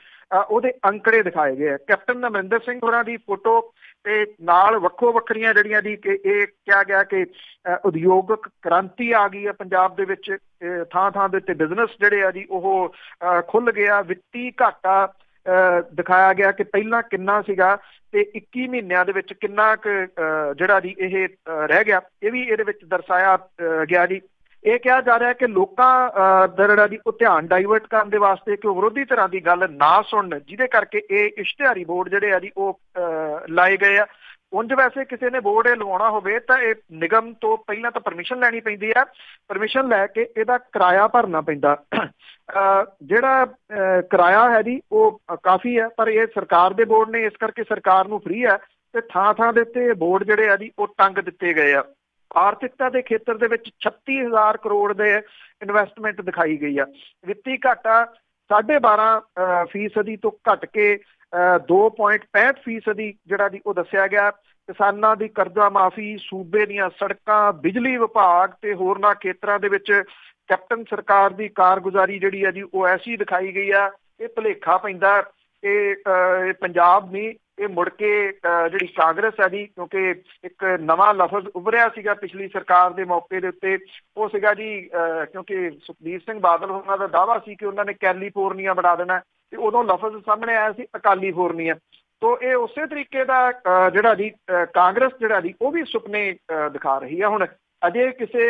ਉਹਦੇ ਅੰਕੜੇ ਦਿਖਾਏ ਗਏ ਆ। ਕੈਪਟਨ ਅਮਰਿੰਦਰ ਸਿੰਘ ਹੋਰਾਂ ਦੀ ਫੋਟੋ ਤੇ ਨਾਲ ਵੱਖੋ ਵੱਖਰੀਆਂ ਜਿਹੜੀਆਂ ਜੀ ਕਿ ਇਹ ਕਿਹਾ ਗਿਆ ਕਿ ਉਦਯੋਗਿਕ ਕ੍ਰਾਂਤੀ ਆ ਗਈ ਹੈ ਪੰਜਾਬ ਦੇ ਵਿੱਚ। ਥਾਂ ਥਾਂ ਦੇ ਉੱਤੇ ਬਿਜ਼ਨਸ ਜਿਹੜੇ ਆ ਜੀ ਉਹ ਖੁੱਲ੍ਹ ਗਿਆ। ਵਿੱਤੀ ਘਾਟਾ ਦਿਖਾਇਆ ਗਿਆ ਕਿ ਪਹਿਲਾਂ ਕਿੰਨਾ ਸੀਗਾ ਤੇ 21 ਮਹੀਨਿਆਂ ਦੇ ਵਿੱਚ ਕਿੰਨਾ ਕੁ ਜਿਹੜਾ ਜੀ ਇਹ ਰਹਿ ਗਿਆ, ਇਹ ਵੀ ਇਹਦੇ ਵਿੱਚ ਦਰਸਾਇਆ ਗਿਆ ਜੀ। ਇਹ ਕਿਹਾ ਜਾ ਰਿਹਾ ਕਿ ਲੋਕਾਂ ਦਾ ਜਿਹੜਾ ਜੀ ਉਹ ਧਿਆਨ ਡਾਈਵਰਟ ਕਰਨ ਦੇ ਵਾਸਤੇ ਕਿ ਉਹ ਵਿਰੋਧੀ ਧਿਰਾਂ ਦੀ ਗੱਲ ਨਾ ਸੁਣਨ, ਜਿਹਦੇ ਕਰਕੇ ਇਹ ਇਸ਼ਤਿਹਾਰੀ ਬੋਰਡ ਜਿਹੜੇ ਆ ਜੀ ਉਹ ਲਾਏ ਗਏ ਆ। ਉਂਝ ਵੈਸੇ ਕਿਸੇ ਨੇ ਬੋਰਡ ਇਹ ਲਵਾਉਣਾ ਹੋਵੇ ਤਾਂ ਇਹ ਨਿਗਮ ਤੋਂ ਪਹਿਲਾਂ ਤਾਂ ਪਰਮਿਸ਼ਨ ਲੈਣੀ ਪੈਂਦੀ ਆ। ਪਰਮਿਸ਼ਨ ਲੈ ਕੇ ਇਹਦਾ ਕਿਰਾਇਆ ਭਰਨਾ ਪੈਂਦਾ। ਜਿਹੜਾ ਕਿਰਾਇਆ ਹੈ ਜੀ ਉਹ ਕਾਫੀ ਹੈ, ਪਰ ਇਹ ਸਰਕਾਰ ਦੇ ਬੋਰਡ ਨੇ, ਇਸ ਕਰਕੇ ਸਰਕਾਰ ਨੂੰ ਫ੍ਰੀ ਹੈ ਤੇ ਥਾਂ ਥਾਂ ਦੇ ਉੱਤੇ ਬੋਰਡ ਜਿਹੜੇ ਆ ਜੀ ਉਹ ਟੰਗ ਦਿੱਤੇ ਗਏ ਆ। ਆਰਥਿਕਤਾ ਦੇ ਖੇਤਰ ਦੇ ਵਿੱਚ 36,000 ਕਰੋੜ ਦੇ ਇਨਵੈਸਟਮੈਂਟ ਦਿਖਾਈ ਗਈ ਆ। ਵਿੱਤੀ ਘਾਟਾ 12.5% ਤੋਂ ਘਟ ਕੇ 2.65% ਜਿਹੜਾ ਜੀ ਉਹ ਦੱਸਿਆ ਗਿਆ। ਕਿਸਾਨਾਂ ਦੀ ਕਰਜ਼ਾ ਮਾਫੀ, ਸੂਬੇ ਦੀਆਂ ਸੜਕਾਂ, ਬਿਜਲੀ ਵਿਭਾਗ ਤੇ ਹੋਰਨਾਂ ਖੇਤਰਾਂ ਦੇ ਵਿੱਚ ਕੈਪਟਨ ਸਰਕਾਰ ਦੀ ਕਾਰਗੁਜ਼ਾਰੀ ਜਿਹੜੀ ਆ ਜੀ ਉਹ ਐਸੀ ਦਿਖਾਈ ਗਈ ਆ। ਇਹ ਭੁਲੇਖਾ ਪੈਂਦਾ ਕਿ ਪੰਜਾਬ ਨਹੀਂ, ਇਹ ਮੁੜ ਕੇ ਜਿਹੜੀ ਕਾਂਗਰਸ ਹੈ ਜੀ, ਕਿਉਂਕਿ ਇੱਕ ਨਵਾਂ ਲਫ਼ਜ਼ ਉਭਰਿਆ ਸੀਗਾ ਪਿਛਲੀ ਸਰਕਾਰ ਦੇ ਮੌਕੇ ਦੇ ਉੱਤੇ, ਉਹ ਸੀਗਾ ਜੀ ਕਿਉਂਕਿ ਸੁਖਬੀਰ ਸਿੰਘ ਬਾਦਲ ਉਹਨਾਂ ਦਾ ਦਾਅਵਾ ਸੀ ਕਿ ਉਹਨਾਂ ਨੇ ਕੈਲੀਫੋਰਨੀਆ ਬਣਾ ਦੇਣਾ ਤੇ ਉਦੋਂ ਲਫ਼ਜ਼ ਸਾਹਮਣੇ ਆਇਆ ਸੀ ਅਕਾਲੀ ਫੋਰਨੀਆ। ਤੋ ਇਹ ਉਸੇ ਤਰੀਕੇ ਦਾ ਜਿਹੜਾ ਜੀ ਕਾਂਗਰਸ ਜਿਹੜਾ ਜੀ ਉਹ ਵੀ ਸੁਪਨੇ ਦਿਖਾ ਰਹੀ ਆ। ਹੁਣ ਅਜੇ ਕਿਸੇ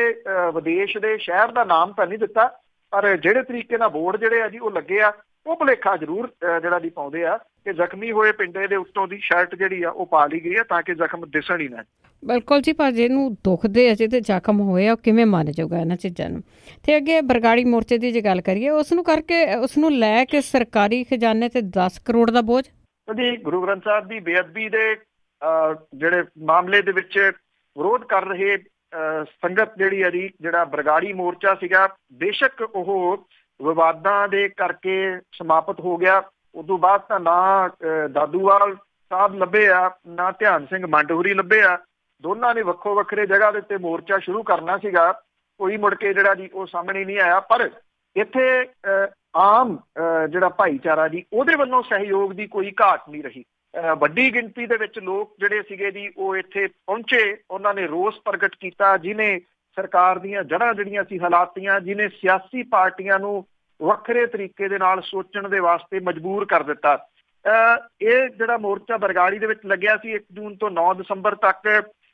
ਵਿਦੇਸ਼ ਦੇ ਸ਼ਹਿਰ ਦਾ ਨਾਮ ਤਾਂ ਨਹੀਂ ਦਿੱਤਾ, ਪਰ ਜਿਹੜੇ ਤਰੀਕੇ ਨਾਲ ਬੋਰਡ ਜਿਹੜੇ ਆ ਜੀ ਉਹ ਲੱਗੇ ਆ, ਉਹ ਭੁਲੇਖਾ ਜ਼ਰੂਰ ਜਿਹੜਾ ਜੀ ਪਾਉਂਦੇ ਆ ਕਿ ਜ਼ਖਮੀ ਹੋਏ ਪਿੰਡੇ ਦੇ ਉੱਤੋਂ ਦੀ ਸ਼ਰਟ ਜਿਹੜੀ ਆ ਉਹ ਪਾ ਲਈ ਗਈ ਆ ਤਾਂ ਕਿ ਜ਼ਖਮ ਦਿਸਣ ਹੀ ਨਾ। ਬਿਲਕੁਲ ਜੀ, ਪਰ ਜਿਹਨੂੰ ਦੁਖਦੇ ਅਜੇ ਤੇ ਜ਼ਖਮ ਹੋਏ ਆ ਕਿਵੇਂ ਮੰਨ ਜਾਊਗਾ ਇਹਨਾਂ ਚੀਜ਼ਾਂ ਨੂੰ। ਤੇ ਅੱਗੇ ਬਰਗਾੜੀ ਮੋਰਚੇ ਦੀ ਜੇ ਗੱਲ ਕਰੀਏ, ਉਸ ਨੂੰ ਲੈ ਕੇ ਸਰਕਾਰੀ ਖਜ਼ਾਨੇ ਤੇ 10 ਕਰੋੜ ਦਾ ਬੋਝ। ਜੀ ਗੁਰੂ ਗ੍ਰੰਥ ਸਾਹਿਬ ਦੀ ਬੇਅਦਬੀ ਦੇ ਜਿਹੜੇ ਮਾਮਲੇ ਦੇ ਵਿੱਚ ਵਿਰੋਧ ਕਰ ਰਹੇ ਸੰਗਤ ਜਿਹੜੀ ਆ ਜੀ, ਜਿਹੜਾ ਬਰਗਾੜੀ ਮੋਰਚਾ ਸੀਗਾ, ਬੇਸ਼ੱਕ ਉਹ ਵਿਵਾਦਾਂ ਦੇ ਕਰਕੇ ਸਮਾਪਤ ਹੋ ਗਿਆ। ਉਦੋਂ ਬਾਅਦ ਤਾਂ ਨਾ ਦਾਦੂਵਾਲ ਸਾਹਿਬ ਲੱਭੇ ਆ, ਨਾ ਧਿਆਨ ਸਿੰਘ ਮੰਡਹੂਰੀ ਲੱਭੇ ਆ। ਦੋਨਾਂ ਨੇ ਵੱਖੋ ਵੱਖਰੇ ਜਗ੍ਹਾ ਦੇ ਉੱਤੇ ਮੋਰਚਾ ਸ਼ੁਰੂ ਕਰਨਾ ਸੀਗਾ, ਕੋਈ ਮੁੜ ਕੇ ਜਿਹੜਾ ਜੀ ਉਹ ਸਾਹਮਣੇ ਨਹੀਂ ਆਇਆ। ਪਰ ਇੱਥੇ ਆਮ ਜਿਹੜਾ ਭਾਈਚਾਰਾ ਜੀ ਉਹਦੇ ਵੱਲੋਂ ਸਹਿਯੋਗ ਦੀ ਕੋਈ ਘਾਟ ਨਹੀਂ ਰਹੀ। ਵੱਡੀ ਗਿਣਤੀ ਦੇ ਵਿੱਚ ਲੋਕ ਜਿਹੜੇ ਸੀਗੇ ਜੀ ਉਹ ਇੱਥੇ ਪਹੁੰਚੇ, ਉਹਨਾਂ ਨੇ ਰੋਸ ਪ੍ਰਗਟ ਕੀਤਾ, ਜਿਹਨੇ ਸਰਕਾਰ ਦੀਆਂ ਜੜ੍ਹਾਂ ਜਿਹੜੀਆਂ ਸੀ ਹਿਲਾਤੀਆਂ, ਜਿਹਨੇ ਸਿਆਸੀ ਪਾਰਟੀਆਂ ਨੂੰ ਵੱਖਰੇ ਤਰੀਕੇ ਦੇ ਨਾਲ ਸੋਚਣ ਦੇ ਵਾਸਤੇ ਮਜਬੂਰ ਕਰ ਦਿੱਤਾ। ਇਹ ਜਿਹੜਾ ਮੋਰਚਾ ਬਰਗਾੜੀ ਦੇ ਵਿੱਚ ਲੱਗਿਆ ਸੀ 1 ਜੂਨ ਤੋਂ 9 ਦਸੰਬਰ ਤੱਕ,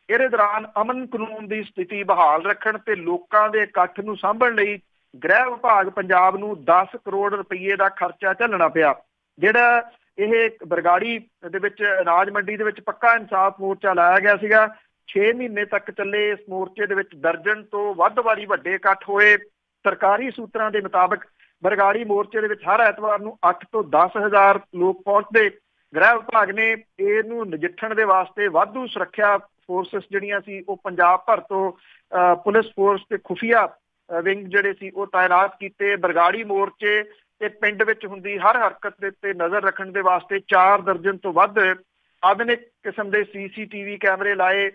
ਇਹਦੇ ਦੌਰਾਨ ਅਮਨ ਕਾਨੂੰਨ ਦੀ ਸਥਿਤੀ ਬਹਾਲ ਰੱਖਣ ਤੇ ਲੋਕਾਂ ਦੇ ਇਕੱਠ ਨੂੰ ਸਾਂਭਣ ਲਈ ਗ੍ਰਹਿ ਵਿਭਾਗ ਪੰਜਾਬ ਨੂੰ 10 ਕਰੋੜ ਰੁਪਏ ਦਾ ਖਰਚਾ ਝੱਲਣਾ ਪਿਆ। ਜਿਹੜਾ ਇਹ ਬਰਗਾੜੀ ਦੇ ਵਿੱਚ ਅਨਾਜ ਮੰਡੀ ਦੇ ਵਿੱਚ ਪੱਕਾ ਇਨਸਾਫ ਮੋਰਚਾ ਲਾਇਆ ਗਿਆ ਸੀਗਾ। 6 ਮਹੀਨੇ ਤੱਕ ਚੱਲੇ ਇਸ ਮੋਰਚੇ ਦੇ ਵਿੱਚ ਦਰਜਨ ਤੋਂ ਵੱਧ ਵਾਰੀ ਵੱਡੇ ਇਕੱਠ ਹੋਏ। ਸਰਕਾਰੀ ਸੂਤਰਾਂ ਦੇ ਮੁਤਾਬਕ ਬਰਗਾੜੀ ਮੋਰਚੇ ਦੇ ਵਿੱਚ ਹਰ ਐਤਵਾਰ ਨੂੰ 8 ਤੋਂ 10 ਹਜ਼ਾਰ ਲੋਕ ਪਹੁੰਚਦੇ। ਗ੍ਰਹਿ ਵਿਭਾਗ ਨੇ ਇਹਨੂੰ ਨਜਿੱਠਣ ਦੇ ਵਾਸਤੇ ਵਾਧੂ ਸੁਰੱਖਿਆ ਫੋਰਸਿਸ ਜਿਹੜੀਆਂ ਸੀ ਉਹ ਪੰਜਾਬ ਭਰ ਤੋਂ ਪੁਲਿਸ ਫੋਰਸ ਤੇ ਖੁਫੀਆ ਵਿੰਗ ਜਿਹੜੇ ਸੀ ਉਹ ਤਾਇਨਾਤ ਕੀਤੇ। ਬਰਗਾੜੀ ਮੋਰਚੇ ਤੇ ਪਿੰਡ ਵਿੱਚ ਹੁੰਦੀ ਹਰ ਹਰਕਤ ਦੇ ਉੱਤੇ ਨਜ਼ਰ ਰੱਖਣ ਦੇ ਵਾਸਤੇ 4 ਦਰਜਨ ਤੋਂ ਵੱਧ ਆਧੁਨਿਕ ਕਿਸਮ ਦੇ CCTV ਕੈਮਰੇ ਲਾਏ।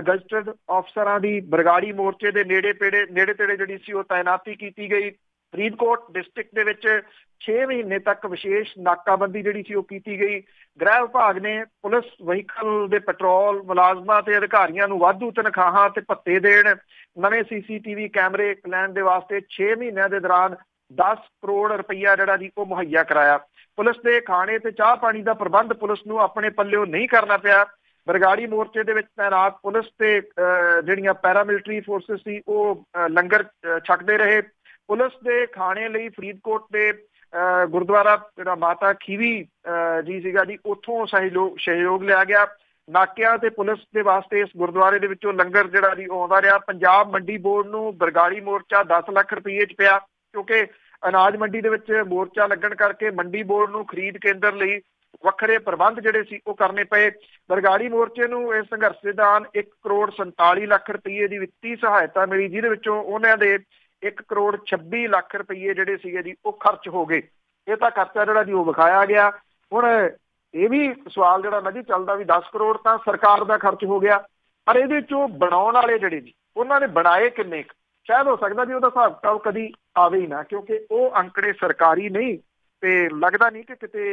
ਗਜ਼ਟਡ ਅਫਸਰਾਂ ਦੀ ਬਰਗਾੜੀ ਮੋਰਚੇ ਦੇ ਨੇੜੇ ਤੇੜੇ ਜਿਹੜੀ ਸੀ ਉਹ ਤਾਇਨਾਤੀ ਕੀਤੀ ਗਈ। ਫਰੀਦਕੋਟ ਡਿਸਟ੍ਰਿਕਟ ਦੇ ਵਿੱਚ 6 ਮਹੀਨੇ ਤੱਕ ਵਿਸ਼ੇਸ਼ ਨਾਕਾਬੰਦੀ ਜਿਹੜੀ ਸੀ ਉਹ ਕੀਤੀ ਗਈ। ਗ੍ਰਹਿ ਵਿਭਾਗ ਨੇ ਪੁਲਿਸ ਵਹੀਕਲ ਦੇ ਪੈਟਰੋਲ ਮੁਲਾਜ਼ਮਾਂ ਤੇ ਅਧਿਕਾਰੀਆਂ ਨੂੰ ਵਾਧੂ ਤਨਖਾਹਾਂ ਤੇ ਭੱਤੇ ਦੇਣ, ਨਵੇਂ CCTV ਕੈਮਰੇ ਲੈਣ ਦੇ ਵਾਸਤੇ 6 ਮਹੀਨਿਆਂ ਦੇ ਦੌਰਾਨ 10 ਕਰੋੜ ਰੁਪਈਆ ਜਿਹੜਾ ਜੀ ਉਹ ਮੁਹੱਈਆ ਕਰਾਇਆ। ਪੁਲਿਸ ਦੇ ਖਾਣੇ ਤੇ ਚਾਹ ਪਾਣੀ ਦਾ ਪ੍ਰਬੰਧ ਪੁਲਿਸ ਨੂੰ ਆਪਣੇ ਪੱਲਿਓਂ ਨਹੀਂ ਕਰਨਾ ਪਿਆ। ਬਰਗਾੜੀ ਮੋਰਚੇ ਦੇ ਵਿੱਚ ਤਾਇਨਾਤ ਪੁਲਿਸ ਤੇ ਜਿਹੜੀਆਂ ਪੈਰਾਮਿਲਟਰੀ ਫੋਰਸਿਸ ਸੀ ਉਹ ਲੰਗਰ ਛਕਦੇ ਰਹੇ। ਪੁਲਿਸ ਦੇ ਖਾਣੇ ਲਈ ਫਰੀਦਕੋਟ ਦੇ ਗੁਰਦੁਆਰਾ ਜਿਹੜਾ ਮਾਤਾ ਖੀਵੀ ਜੀ ਸੀਗਾ ਜੀ ਉੱਥੋਂ ਸਹਿਯੋਗ ਲਿਆ ਗਿਆ। ਨਾਕਿਆਂ ਤੇ ਪੁਲਿਸ ਦੇ ਵਾਸਤੇ ਇਸ ਗੁਰਦੁਆਰੇ ਦੇ ਵਿੱਚੋਂ ਲੰਗਰ ਜਿਹੜਾ ਜੀ ਉਹ ਆਉਂਦਾ ਰਿਹਾ। ਪੰਜਾਬ ਮੰਡੀ ਬੋਰਡ ਨੂੰ ਬਰਗਾੜੀ ਮੋਰਚਾ 10 ਲੱਖ ਰੁਪਏ 'ਚ ਪਿਆ, ਕਿਉਂਕਿ ਅਨਾਜ ਮੰਡੀ ਦੇ ਵਿੱਚ ਮੋਰਚਾ ਲੱਗਣ ਕਰਕੇ ਮੰਡੀ ਬੋਰਡ ਨੂੰ ਖਰੀਦ ਕੇਂਦਰ ਲਈ ਵੱਖਰੇ ਪ੍ਰਬੰਧ ਜਿਹੜੇ ਸੀ ਉਹ ਕਰਨੇ ਪਏ। ਬਰਗਾੜੀ ਮੋਰਚੇ ਨੂੰ ਇਸ ਸੰਘਰਸ਼ ਦੇ ਦੌਰਾਨ 1 ਕਰੋੜ 47 ਲੱਖ ਰੁਪਏ ਦੀ ਵਿੱਤੀ ਸਹਾਇਤਾ ਮਿਲੀ, ਜਿਹਦੇ ਵਿੱਚੋਂ ਉਹਨਾਂ ਦੇ 1 ਕਰੋੜ 26 ਲੱਖ ਰੁਪਏ ਜਿਹੜੇ ਸੀਗੇ ਜੀ ਉਹ ਖਰਚ ਹੋ ਗਏ। ਇਹ ਤਾਂ ਖਰਚਾ ਜਿਹੜਾ ਜੀ ਉਹ ਵਿਖਾਇਆ ਗਿਆ। ਹੁਣ ਇਹ ਵੀ ਸਵਾਲ ਜਿਹੜਾ ਨਾ ਜੀ ਚੱਲਦਾ ਵੀ 10 ਕਰੋੜ ਤਾਂ ਸਰਕਾਰ ਦਾ ਖਰਚ ਹੋ ਗਿਆ, ਪਰ ਇਹਦੇ ਚੋਂ ਬਣਾਉਣ ਵਾਲੇ ਜਿਹੜੇ ਜੀ ਉਹਨਾਂ ਨੇ ਬਣਾਏ ਕਿੰਨੇ? ਸ਼ਾਇਦ ਹੋ ਸਕਦਾ ਜੀ ਉਹਦਾ ਹਿਸਾਬ ਕਿਤਾਬ ਕਦੀ ਆਵੇ ਹੀ ਨਾ, ਕਿਉਂਕਿ ਉਹ ਅੰਕੜੇ ਸਰਕਾਰੀ ਨਹੀਂ ਤੇ ਲੱਗਦਾ ਨਹੀਂ ਕਿ ਕਿਤੇ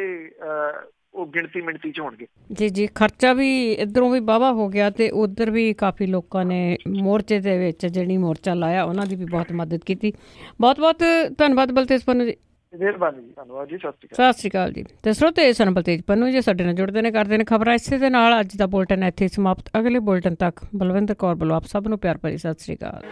ਉਹ ਗਿਣਤੀ ਮਿਣਤੀ 'ਚ ਹੋਣਗੇ। ਜੀ ਖਰਚਾ ਵੀ ਇੱਧਰੋਂ ਵੀ ਵਾਹਵਾ ਹੋ ਗਿਆ ਤੇ ਉੱਧਰ ਵੀ ਕਾਫੀ ਲੋਕਾਂ ਨੇ ਮੋਰਚੇ ਦੇ ਵਿੱਚ ਜਿਹੜੀ ਮੋਰਚਾ ਲਾਇਆ ਉਹਨਾਂ ਦੀ ਵੀ ਬਹੁਤ ਮਦਦ ਕੀਤੀ। ਬਹੁਤ ਬਹੁਤ ਧੰਨਵਾਦ ਬਲਤੇਜ ਪੰਨੂ ਜੀ। ਮਿਹਰਬਾਨੀ ਜੀ, ਧੰਨਵਾਦ ਜੀ, ਸਤਿ ਸ਼੍ਰੀ ਅਕਾਲ ਜੀ। ਤੇ ਸਰੋਤੇ ਸਨ ਬਲਤੇਜ ਪੰਨੂ ਜੀ ਸਾਡੇ ਨਾਲ ਜੁੜਦੇ ਨੇ, ਕਰਦੇ ਨੇ ਖਬਰਾਂ। ਇਸੇ ਦੇ ਨਾਲ ਅੱਜ ਦਾ ਬੁਲਟਨ ਇੱਥੇ ਸਮਾਪਤ। ਅਗਲੇ ਬੁਲਟਨ ਤੱਕ ਬਲਵਿੰਦਰ ਕੌਰ ਵੱਲੋਂ ਆਪ ਸਭ ਨੂੰ ਪਿਆਰ ਭਰੀ ਸਤਿ ਸ਼੍ਰੀ ਅਕਾਲ।